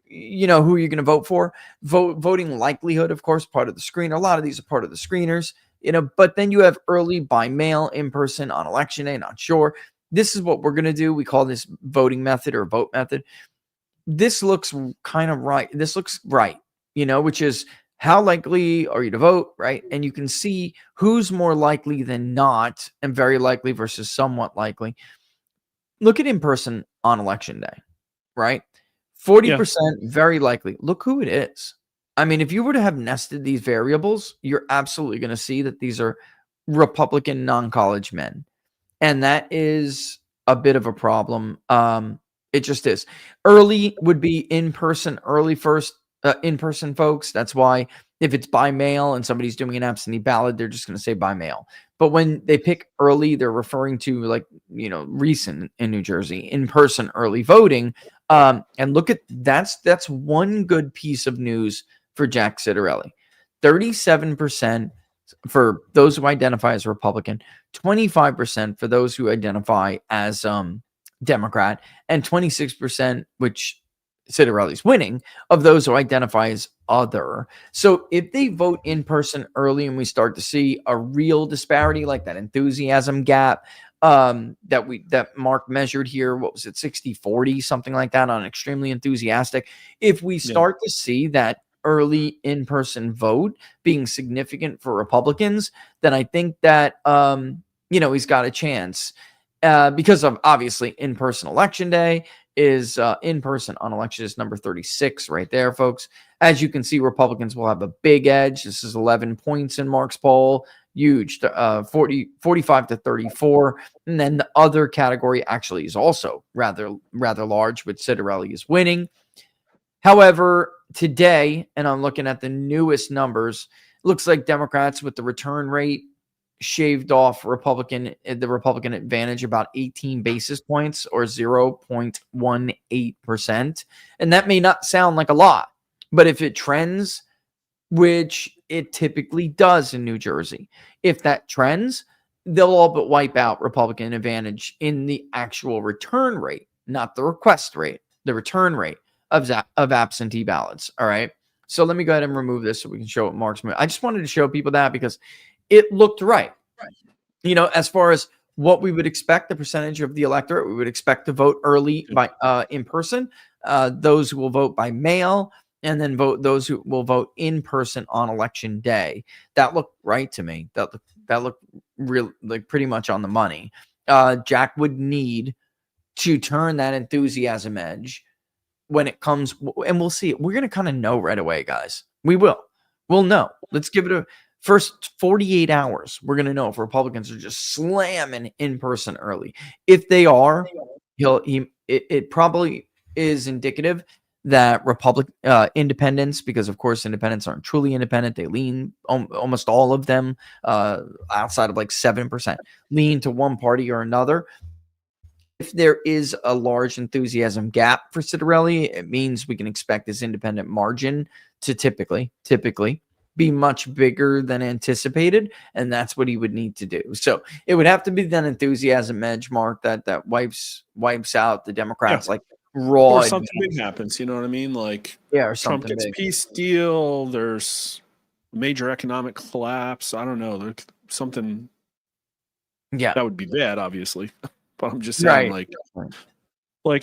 you're going to vote for. Voting likelihood, of course, part of the screen. A lot of these are part of the screeners, but then you have early, by mail, in person, on election day, not sure. This is what we're going to do. We call this voting method or vote method. this looks kind of right. This looks right, which is how likely are you to vote, right? And you can see who's more likely than not, and very likely versus somewhat likely. Look at in person on election day, right? 40% very likely. Look who it is. I mean, if you were to have nested these variables, you're absolutely going to see that these are Republican non-college men. And that is a bit of a problem. It just is. Early would be in person, early first in person, folks. That's why if it's by mail and somebody's doing an absentee ballot, they're just going to say by mail. But when they pick early, they're referring to recent in New Jersey, in person early voting. And look at that's one good piece of news for Jack Ciattarelli. 37% for those who identify as Republican, 25% for those who identify as Democrat, and 26%, which Ciattarelli's winning, of those who identify as other. So if they vote in person early and we start to see a real disparity, like that enthusiasm gap that Mark measured here, what was it, 60-40, something like that, on extremely enthusiastic. If we start to see that early in-person vote being significant for Republicans, then I think that he's got a chance because of obviously in-person election day is in-person on election is number 36 right there, folks. As you can see, Republicans will have a big edge. This is 11 points in Mark's poll. Huge, 45 to 34. And then the other category actually is also rather large, with Ciattarelli is winning. However, today, and I'm looking at the newest numbers, looks like Democrats with the return rate shaved off the Republican advantage about 18 basis points, or 0.18%. And that may not sound like a lot, but if it trends, which it typically does in New Jersey, if that trends, they'll all but wipe out Republican advantage in the actual return rate, not the request rate, the return rate of absentee ballots. All right. So let me go ahead and remove this so we can show what Mark's moving. I just wanted to show people that because it looked right. As far as what we would expect, the percentage of the electorate we would expect to vote early by in person, those who will vote by mail, and then those who will vote in person on election day. That looked right to me. That looked real, like pretty much on the money. Jack would need to turn that enthusiasm edge when it comes, and we'll see it. We're going to kind of know right away, guys. We'll know. Let's give it a first 48 hours. We're going to know if Republicans are just slamming in person early. If they are, it probably is indicative that independents, because of course independents aren't truly independent, they lean, almost all of them, outside of like 7%, lean to one party or another. If there is a large enthusiasm gap for Ciattarelli, it means we can expect his independent margin to typically be much bigger than anticipated, and that's what he would need to do. So it would have to be that enthusiasm edge, Mark, that wipes out the Democrats like raw. Or something big happens, you know what I mean? Like, or Trump something gets big. peace deal. There's major economic collapse. I don't know. There's something. Yeah, that would be bad, obviously. But I'm just saying, like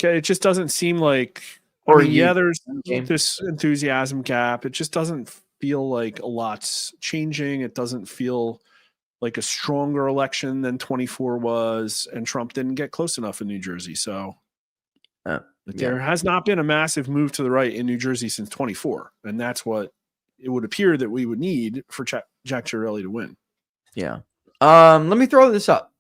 it just doesn't seem like. There's this enthusiasm gap. It just doesn't feel like a lot's changing. It doesn't feel like a stronger election than 24 was, and Trump didn't get close enough in New Jersey. So there has not been a massive move to the right in New Jersey since 24, and that's what it would appear that we would need for Jack Ciattarelli to win. Yeah. Let me throw this up.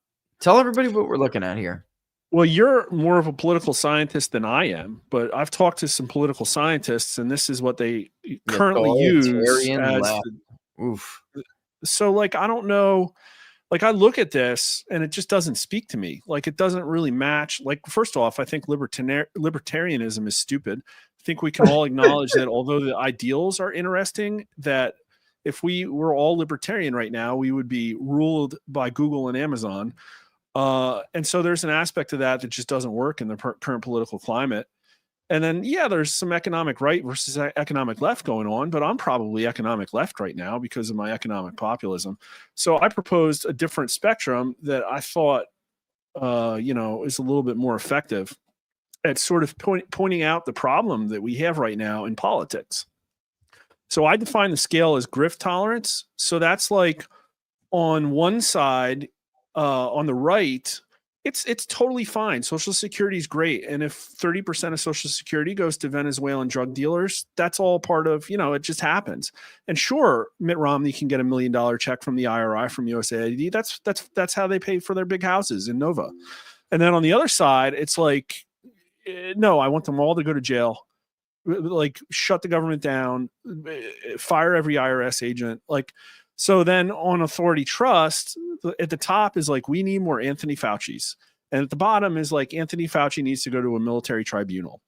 Tell everybody what we're looking at here. Well, you're more of a political scientist than I am, but I've talked to some political scientists, and this is what they currently use as so, like, I don't know. Like, I look at this and it just doesn't speak to me. Like, it doesn't really match. Like, first off, I think libertarianism is stupid. I think we can all acknowledge that although the ideals are interesting, that if we were all libertarian right now, we would be ruled by Google and Amazon. And so there's an aspect of that just doesn't work in the current political climate. And then, there's some economic right versus economic left going on, but I'm probably economic left right now because of my economic populism. So I proposed a different spectrum that I thought, is a little bit more effective. at sort of pointing out the problem that we have right now in politics. So I define the scale as grift tolerance. So that's like on one side, on the right, it's totally fine. Social Security is great. And if 30% of Social Security goes to Venezuelan drug dealers, that's all part of, it just happens. And sure, Mitt Romney can get $1 million check from the IRI, from USAID. That's how they pay for their big houses in Nova. And then on the other side, it's like, no, I want them all to go to jail. Like, shut the government down, fire every IRS agent. Like, so then on authority trust, at the top is like, we need more Anthony Fauci's. And at the bottom is like, Anthony Fauci needs to go to a military tribunal.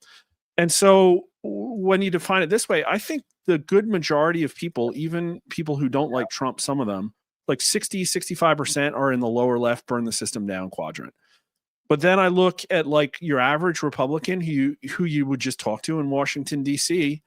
And so when you define it this way, I think the good majority of people, even people who don't like Trump, some of them, like 65% are in the lower left, burn the system down quadrant. But then I look at like your average Republican who you would just talk to in Washington, D.C.,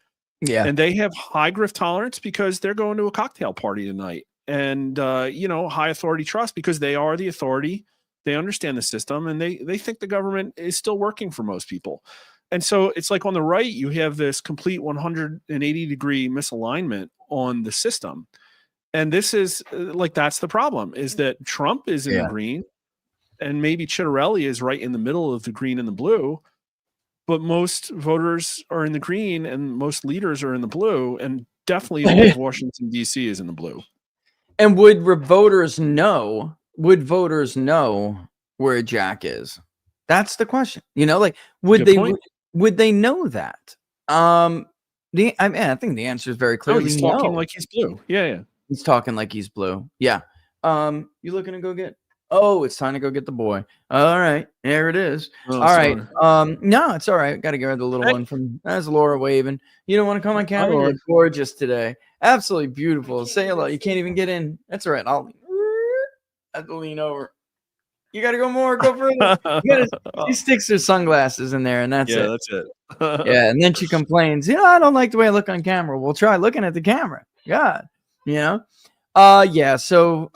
and they have high grift tolerance because they're going to a cocktail party tonight, and high authority trust because they are the authority. They understand the system, and they think the government is still working for most people. And so it's like on the right, you have this complete 180-degree misalignment on the system. And this is like, that's the problem, is that Trump is in the green, and maybe Chitterelli is right in the middle of the green and the blue, but most voters are in the green and most leaders are in the blue, and definitely all of Washington, D.C. is in the blue. And would voters know where Jack is? That's the question. Like, would they know that? I think the answer is very clearly he's talking like he's blue. Yeah. He's talking like he's blue. Yeah. You looking to go get? Oh, it's time to go get the boy. All right, there it is. Oh, all right. No, it's all right. Got to get the little one from. That's Laura waving. You don't want to come on camera? You're gorgeous today. Absolutely beautiful. Say hello. You can't even get in. That's all right. I'll have to lean over. You got to go more. Go further. She sticks her sunglasses in there, and that's it. That's it. Yeah, and then she complains. I don't like the way I look on camera. Well, try looking at the camera. God, yeah. So,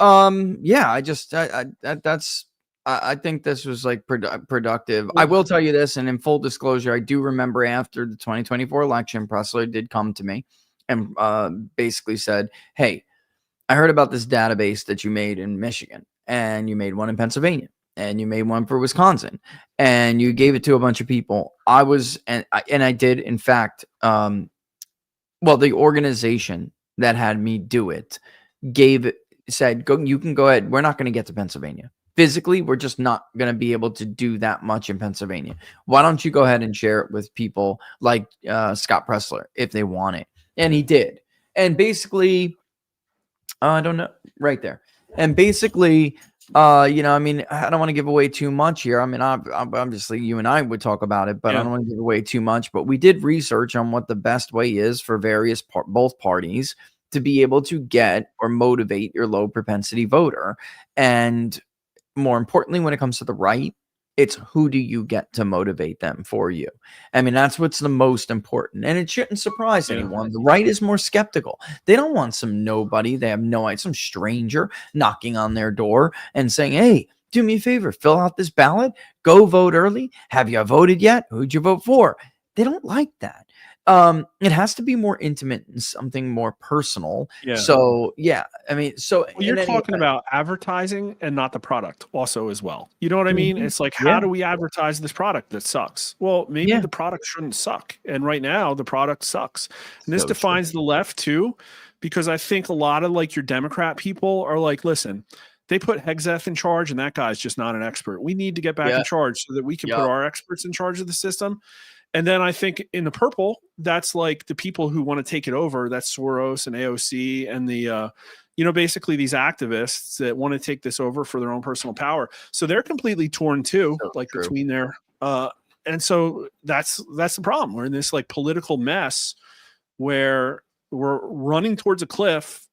I think this was like productive. I will tell you this, and in full disclosure, I do remember after the 2024 election, Pressler did come to me and basically said, "Hey, I heard about this database that you made in Michigan, and you made one in Pennsylvania, and you made one for Wisconsin, and you gave it to a bunch of people." I did, in fact, the organization that had me do it said, "Go, you can go ahead. We're not going to get to Pennsylvania. Physically, we're just not going to be able to do that much in Pennsylvania. Why don't you go ahead and share it with people like Scott Pressler if they want it?" And he did. And basically, I don't know, right there. And basically, I don't want to give away too much here. I mean, obviously, you and I would talk about it, but I don't want to give away too much. But we did research on what the best way is for both parties to be able to get or motivate your low propensity voter. And more importantly, when it comes to the right, it's who do you get to motivate them for you? I mean, that's what's the most important. And it shouldn't surprise anyone. The right is more skeptical. They don't want some nobody. They have no idea, some stranger knocking on their door and saying, "Hey, do me a favor, fill out this ballot, go vote early. Have you voted yet? Who'd you vote for?" They don't like that. It has to be more intimate and something more personal. Yeah. So you're talking about advertising and not the product also as well. You know what I mean? It's like, how do we advertise this product that sucks? Well, maybe the product shouldn't suck. And right now the product sucks. And this defines the left too, because I think a lot of like your Democrat people are like, listen, they put Hegseth in charge and that guy's just not an expert. We need to get back in charge so that we can put our experts in charge of the system. And then I think in the purple, that's like the people who want to take it over. That's Soros and AOC and the, basically these activists that want to take this over for their own personal power. So they're completely torn too, between their, and so that's the problem. We're in this like political mess where we're running towards a cliff.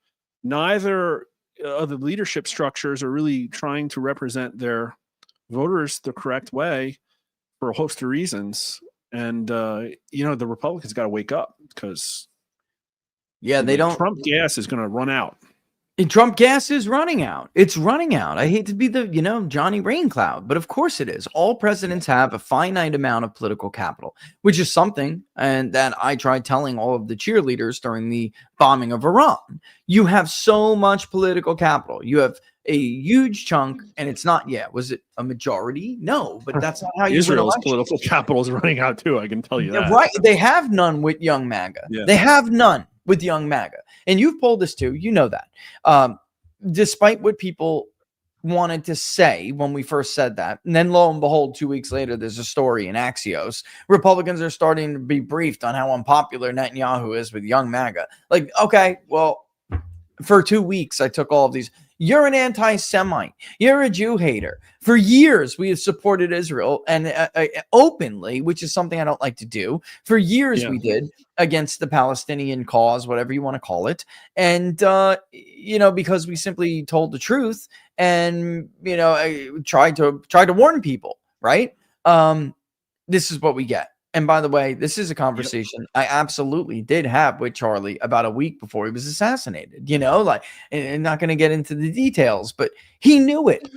Neither of the leadership structures are really trying to represent their voters the correct way for a host of reasons. And, the Republicans got to wake up because they don't. Trump gas is going to run out. And Trump gas is running out. It's running out. I hate to be the, Johnny Raincloud, but of course it is. All presidents have a finite amount of political capital, which is something and that I tried telling all of the cheerleaders during the bombing of Iran. You have so much political capital. You have a huge chunk, and it's not yet. Was it a majority? No, but that's not how you win Israel's elections. political capital is running out too. I can tell you that. Right. They have none with Young MAGA. Yeah. They have none with Young MAGA. And you've pulled this too. You know that. Despite what people wanted to say when we first said that. And then lo and behold, 2 weeks later, there's a story in Axios. Republicans are starting to be briefed on how unpopular Netanyahu is with Young MAGA. Like, okay, well, for 2 weeks, I took all of these. You're an anti-Semite. You're a Jew hater. For years, we have supported Israel and openly, which is something I don't like to do. For years, we did against the Palestinian cause, whatever you want to call it. And, because we simply told the truth and, tried to warn people, right? This is what we get. And by the way, this is a conversation I absolutely did have with Charlie about a week before he was assassinated, and not going to get into the details, but he knew it.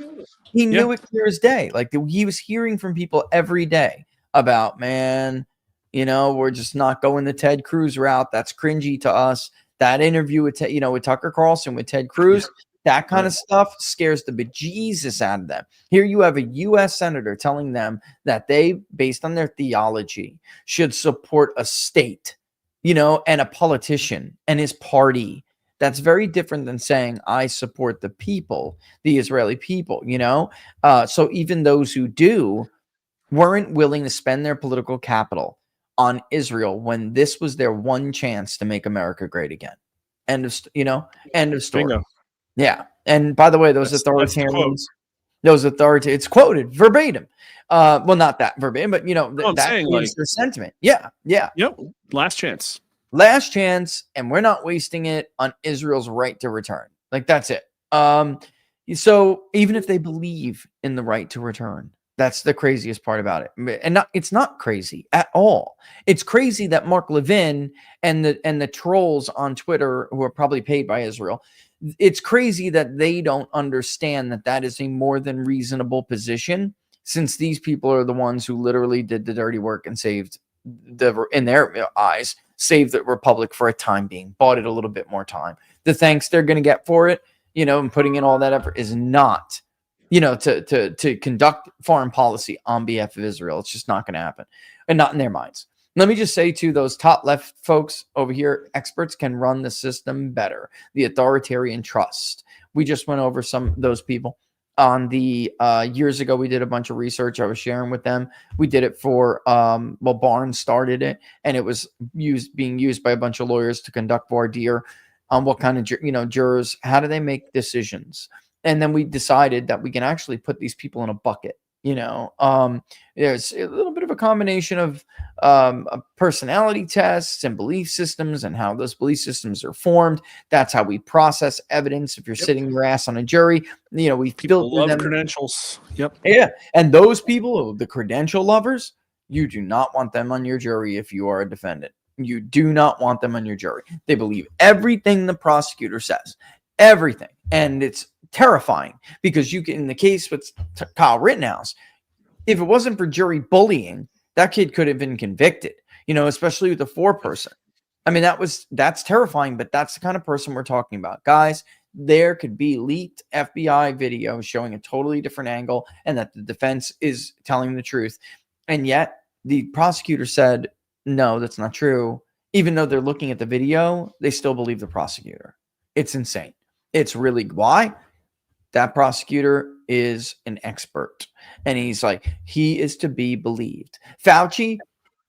He knew it clear as day. Like he was hearing from people every day about, man, we're just not going the Ted Cruz route. That's cringy to us. That interview with, with Tucker Carlson, with Ted Cruz, that kind of stuff scares the bejesus out of them. Here you have a U.S. senator telling them that they, based on their theology, should support a state, and a politician and his party. That's very different than saying, I support the people, the Israeli people, So even those who do weren't willing to spend their political capital on Israel when this was their one chance to make America great again. End of story. Bingo. Yeah. And by the way, those authoritarians, it's quoted verbatim. Well, not that verbatim, but that is the sentiment. Yeah. Yeah. Yep. Last chance. And we're not wasting it on Israel's right to return. Like that's it. So even if they believe in the right to return, that's the craziest part about it. And it's not crazy at all. It's crazy that Mark Levin and the trolls on Twitter who are probably paid by Israel, it's crazy that they don't understand that is a more than reasonable position, since these people are the ones who literally did the dirty work and saved in their eyes, saved the republic for a time being, bought it a little bit more time. The thanks they're going to get for it, and putting in all that effort is not, to conduct foreign policy on behalf of Israel. It's just not going to happen, and not in their minds. Let me just say to those top left folks over here, experts can run the system better. The authoritarian trust. We just went over some of those people on the years ago. We did a bunch of research. I was sharing with them. We did it for Barnes started it, and it was being used by a bunch of lawyers to conduct voir dire on what kind of jurors, how do they make decisions, and then we decided that we can actually put these people in a bucket. There's a little bit of a combination of personality tests and belief systems and how those belief systems are formed. That's how we process evidence. If you're sitting your ass on a jury, we People love them credentials. Yep. Yeah. And those people, the credential lovers, you do not want them on your jury if you are a defendant. You do not want them on your jury. They believe everything the prosecutor says. Everything. And it's terrifying because in the case with Kyle Rittenhouse, if it wasn't for jury bullying, that kid could have been convicted, especially with the 4-person. I mean, that's terrifying, but that's the kind of person we're talking about. Guys, there could be leaked FBI video showing a totally different angle and that the defense is telling the truth. And yet the prosecutor said, no, that's not true. Even though they're looking at the video, they still believe the prosecutor. It's insane. It's really why? That prosecutor is an expert. And he is to be believed. Fauci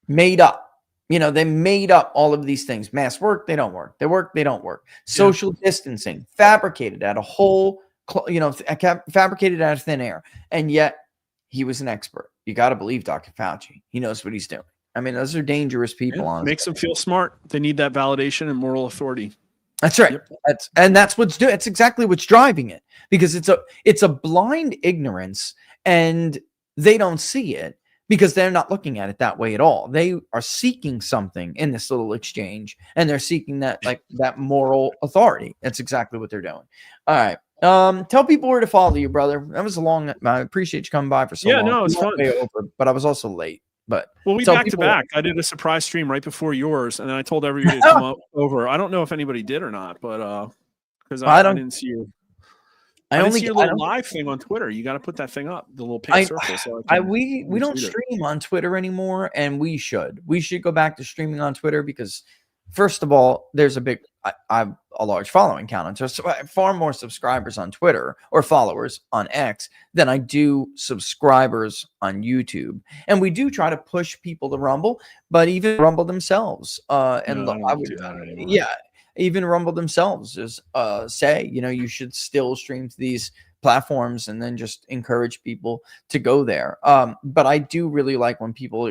made up. They made up all of these things. Masks work, they don't work. They work, they don't work. Social distancing, fabricated out of fabricated out of thin air. And yet he was an expert. You got to believe Dr. Fauci. He knows what he's doing. I mean, those are dangerous people. Yeah, makes them feel smart. They need that validation and moral authority. That's right. That's what's doing. It's exactly what's driving it, because it's a blind ignorance, and they don't see it. because they're not looking at it that way at all. They are seeking something in this little exchange, and they're seeking that that moral authority. That's exactly what they're doing. All right. Tell people where to follow you, brother. That was a long. I appreciate you coming by for so long. No, it's You went fun. way over, but I was also late. But Well, we tell back to people- back. I did a surprise stream right before yours, and then I told everybody to come over. I don't know if anybody did or not, but because I I don't- didn't see you. I didn't only see your I little don't- live thing on Twitter. You got to put that thing up, the little pink circle. So we don't retweet it. stream on Twitter anymore, and we should go back to streaming on Twitter because, first of all, there's I have a large following count on Twitter, so I have far more subscribers on Twitter or followers on X than I do subscribers on YouTube, and we do try to push people to Rumble, but even Rumble themselves, and No, I don't I would, do that anymore. yeah, even Rumble themselves just say, you should still stream to these platforms and then just encourage people to go there. But I do really like when people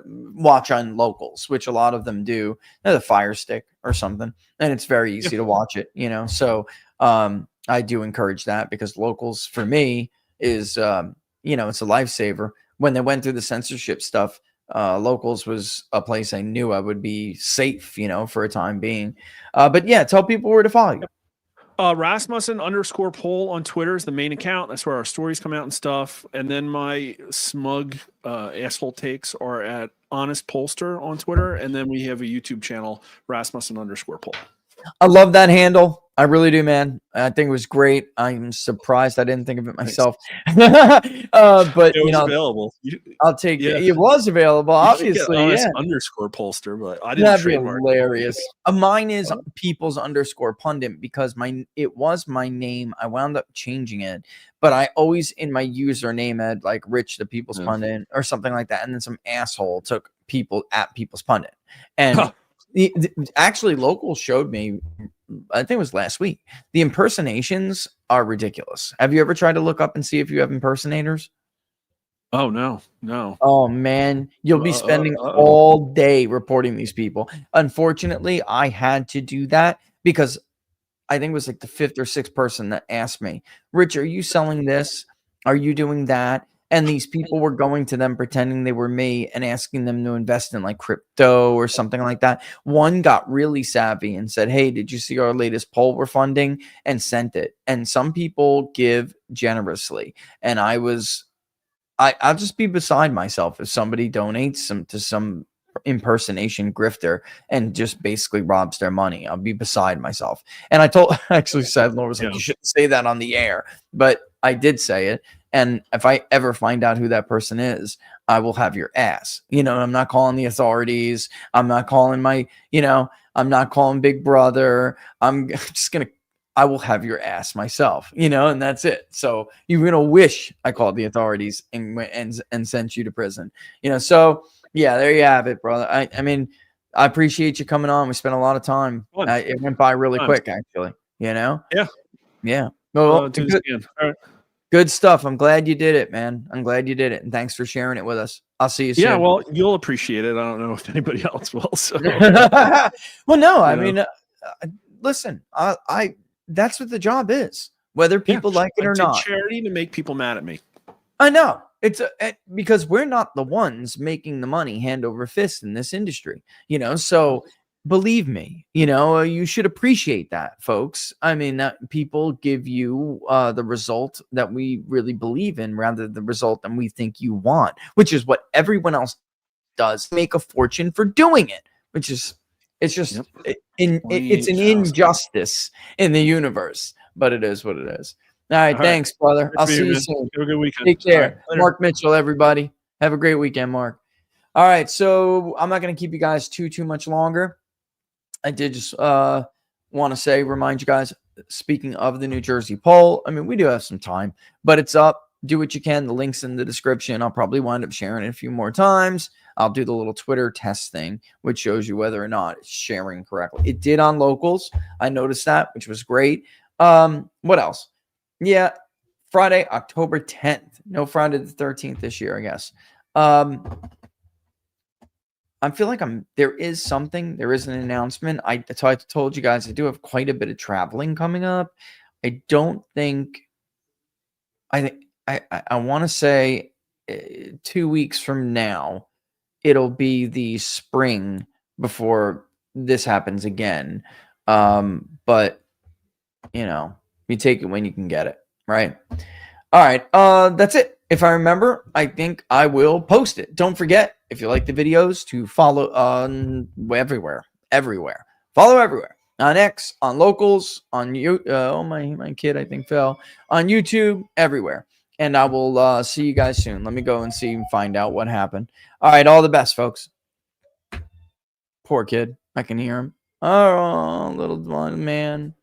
watch on locals, which a lot of them do, the Fire Stick or something, and it's very easy to watch it, So I do encourage that because locals for me is, it's a lifesaver. When they went through the censorship stuff, locals was a place I knew I would be safe, for a time being. But yeah, tell people where to follow you. Rasmussen_poll on Twitter is the main account. That's where our stories come out and stuff. And then my smug asshole takes are at Honest Pollster on Twitter. And then we have a YouTube channel, Rasmussen_poll. I love that handle. I really do, man. I think it was great. I'm surprised I didn't think of it myself. But It was available. I'll take Yeah. it. It was available, obviously. Yeah. _pollster, but I didn't That'd be trademark. hilarious. Mine is people's_pundit because it was my name. I wound up changing it, but I always in my username had like Rich the People's Pundit or something like that, and then some asshole took people at People's Pundit. And actually, local showed me, I think it was last week, the impersonations are ridiculous. Have you ever tried to look up and see if you have impersonators? Oh, no. Oh man, you'll be spending all day reporting these people. Unfortunately, I had to do that because I think it was like the fifth or sixth person that asked me, Rich, are you selling this? Are you doing that? And these people were going to them pretending they were me and asking them to invest in like crypto or something like that. One got really savvy and said, hey, did you see our latest poll we're funding? And sent it. And some people give generously. And I'll just be beside myself if somebody donates to some impersonation grifter and just basically robs their money. I'll be beside myself. And I actually said, Laura was like, you shouldn't say that on the air, but I did say it. And if I ever find out who that person is, I will have your ass. I'm not calling the authorities. I'm not calling I'm not calling Big Brother. I'm just going to, I will have your ass myself, and that's it. So you're going to wish I called the authorities and sent you to prison, So yeah, there you have it, brother. I mean, I appreciate you coming on. We spent a lot of time. It went by really quick, actually, Yeah. Yeah. Well, Do this again. All right. good stuff. I'm glad you did it, man. I'm glad you did it. And thanks for sharing it with us. I'll see you soon. Yeah, well, you'll appreciate it. I don't know if anybody else will. So. Well, no, I mean, listen, I that's what the job is, whether people like it or I did not. charity to make people mad at me. I know it's because we're not the ones making the money hand over fist in this industry, so believe me, you should appreciate that, folks. I mean, that people give you the result that we really believe in rather than the result that we think you want, which is what everyone else does, make a fortune for doing it, which is, it's just, it's an injustice in the universe, but it is what it is. All right. Thanks, brother. I'll see you soon. Have a good weekend. Take care. Right, Mark Mitchell, everybody. Have a great weekend, Mark. All right. So I'm not going to keep you guys too much longer. I did just want to remind you guys, speaking of the New Jersey poll, I mean, we do have some time, but it's up. Do what you can. The link's in the description. I'll probably wind up sharing it a few more times. I'll do the little Twitter test thing, which shows you whether or not it's sharing correctly. It did on locals. I noticed that, which was great. What else? Yeah, Friday, October 10th. No Friday the 13th this year, I guess. I feel like there is an announcement. I told you guys I do have quite a bit of traveling coming up. I want to say 2 weeks from now, it'll be the spring before this happens again. But you know, you take it when you can get it, right? All right, that's it. If I remember, I think I will post it. Don't forget, if you like the videos, to follow on everywhere. Follow everywhere. On X, on Locals, on you. Oh, my kid, I think, fell. On YouTube, everywhere. And I will see you guys soon. Let me go and see and find out what happened. All right, all the best, folks. Poor kid. I can hear him. Oh, little man.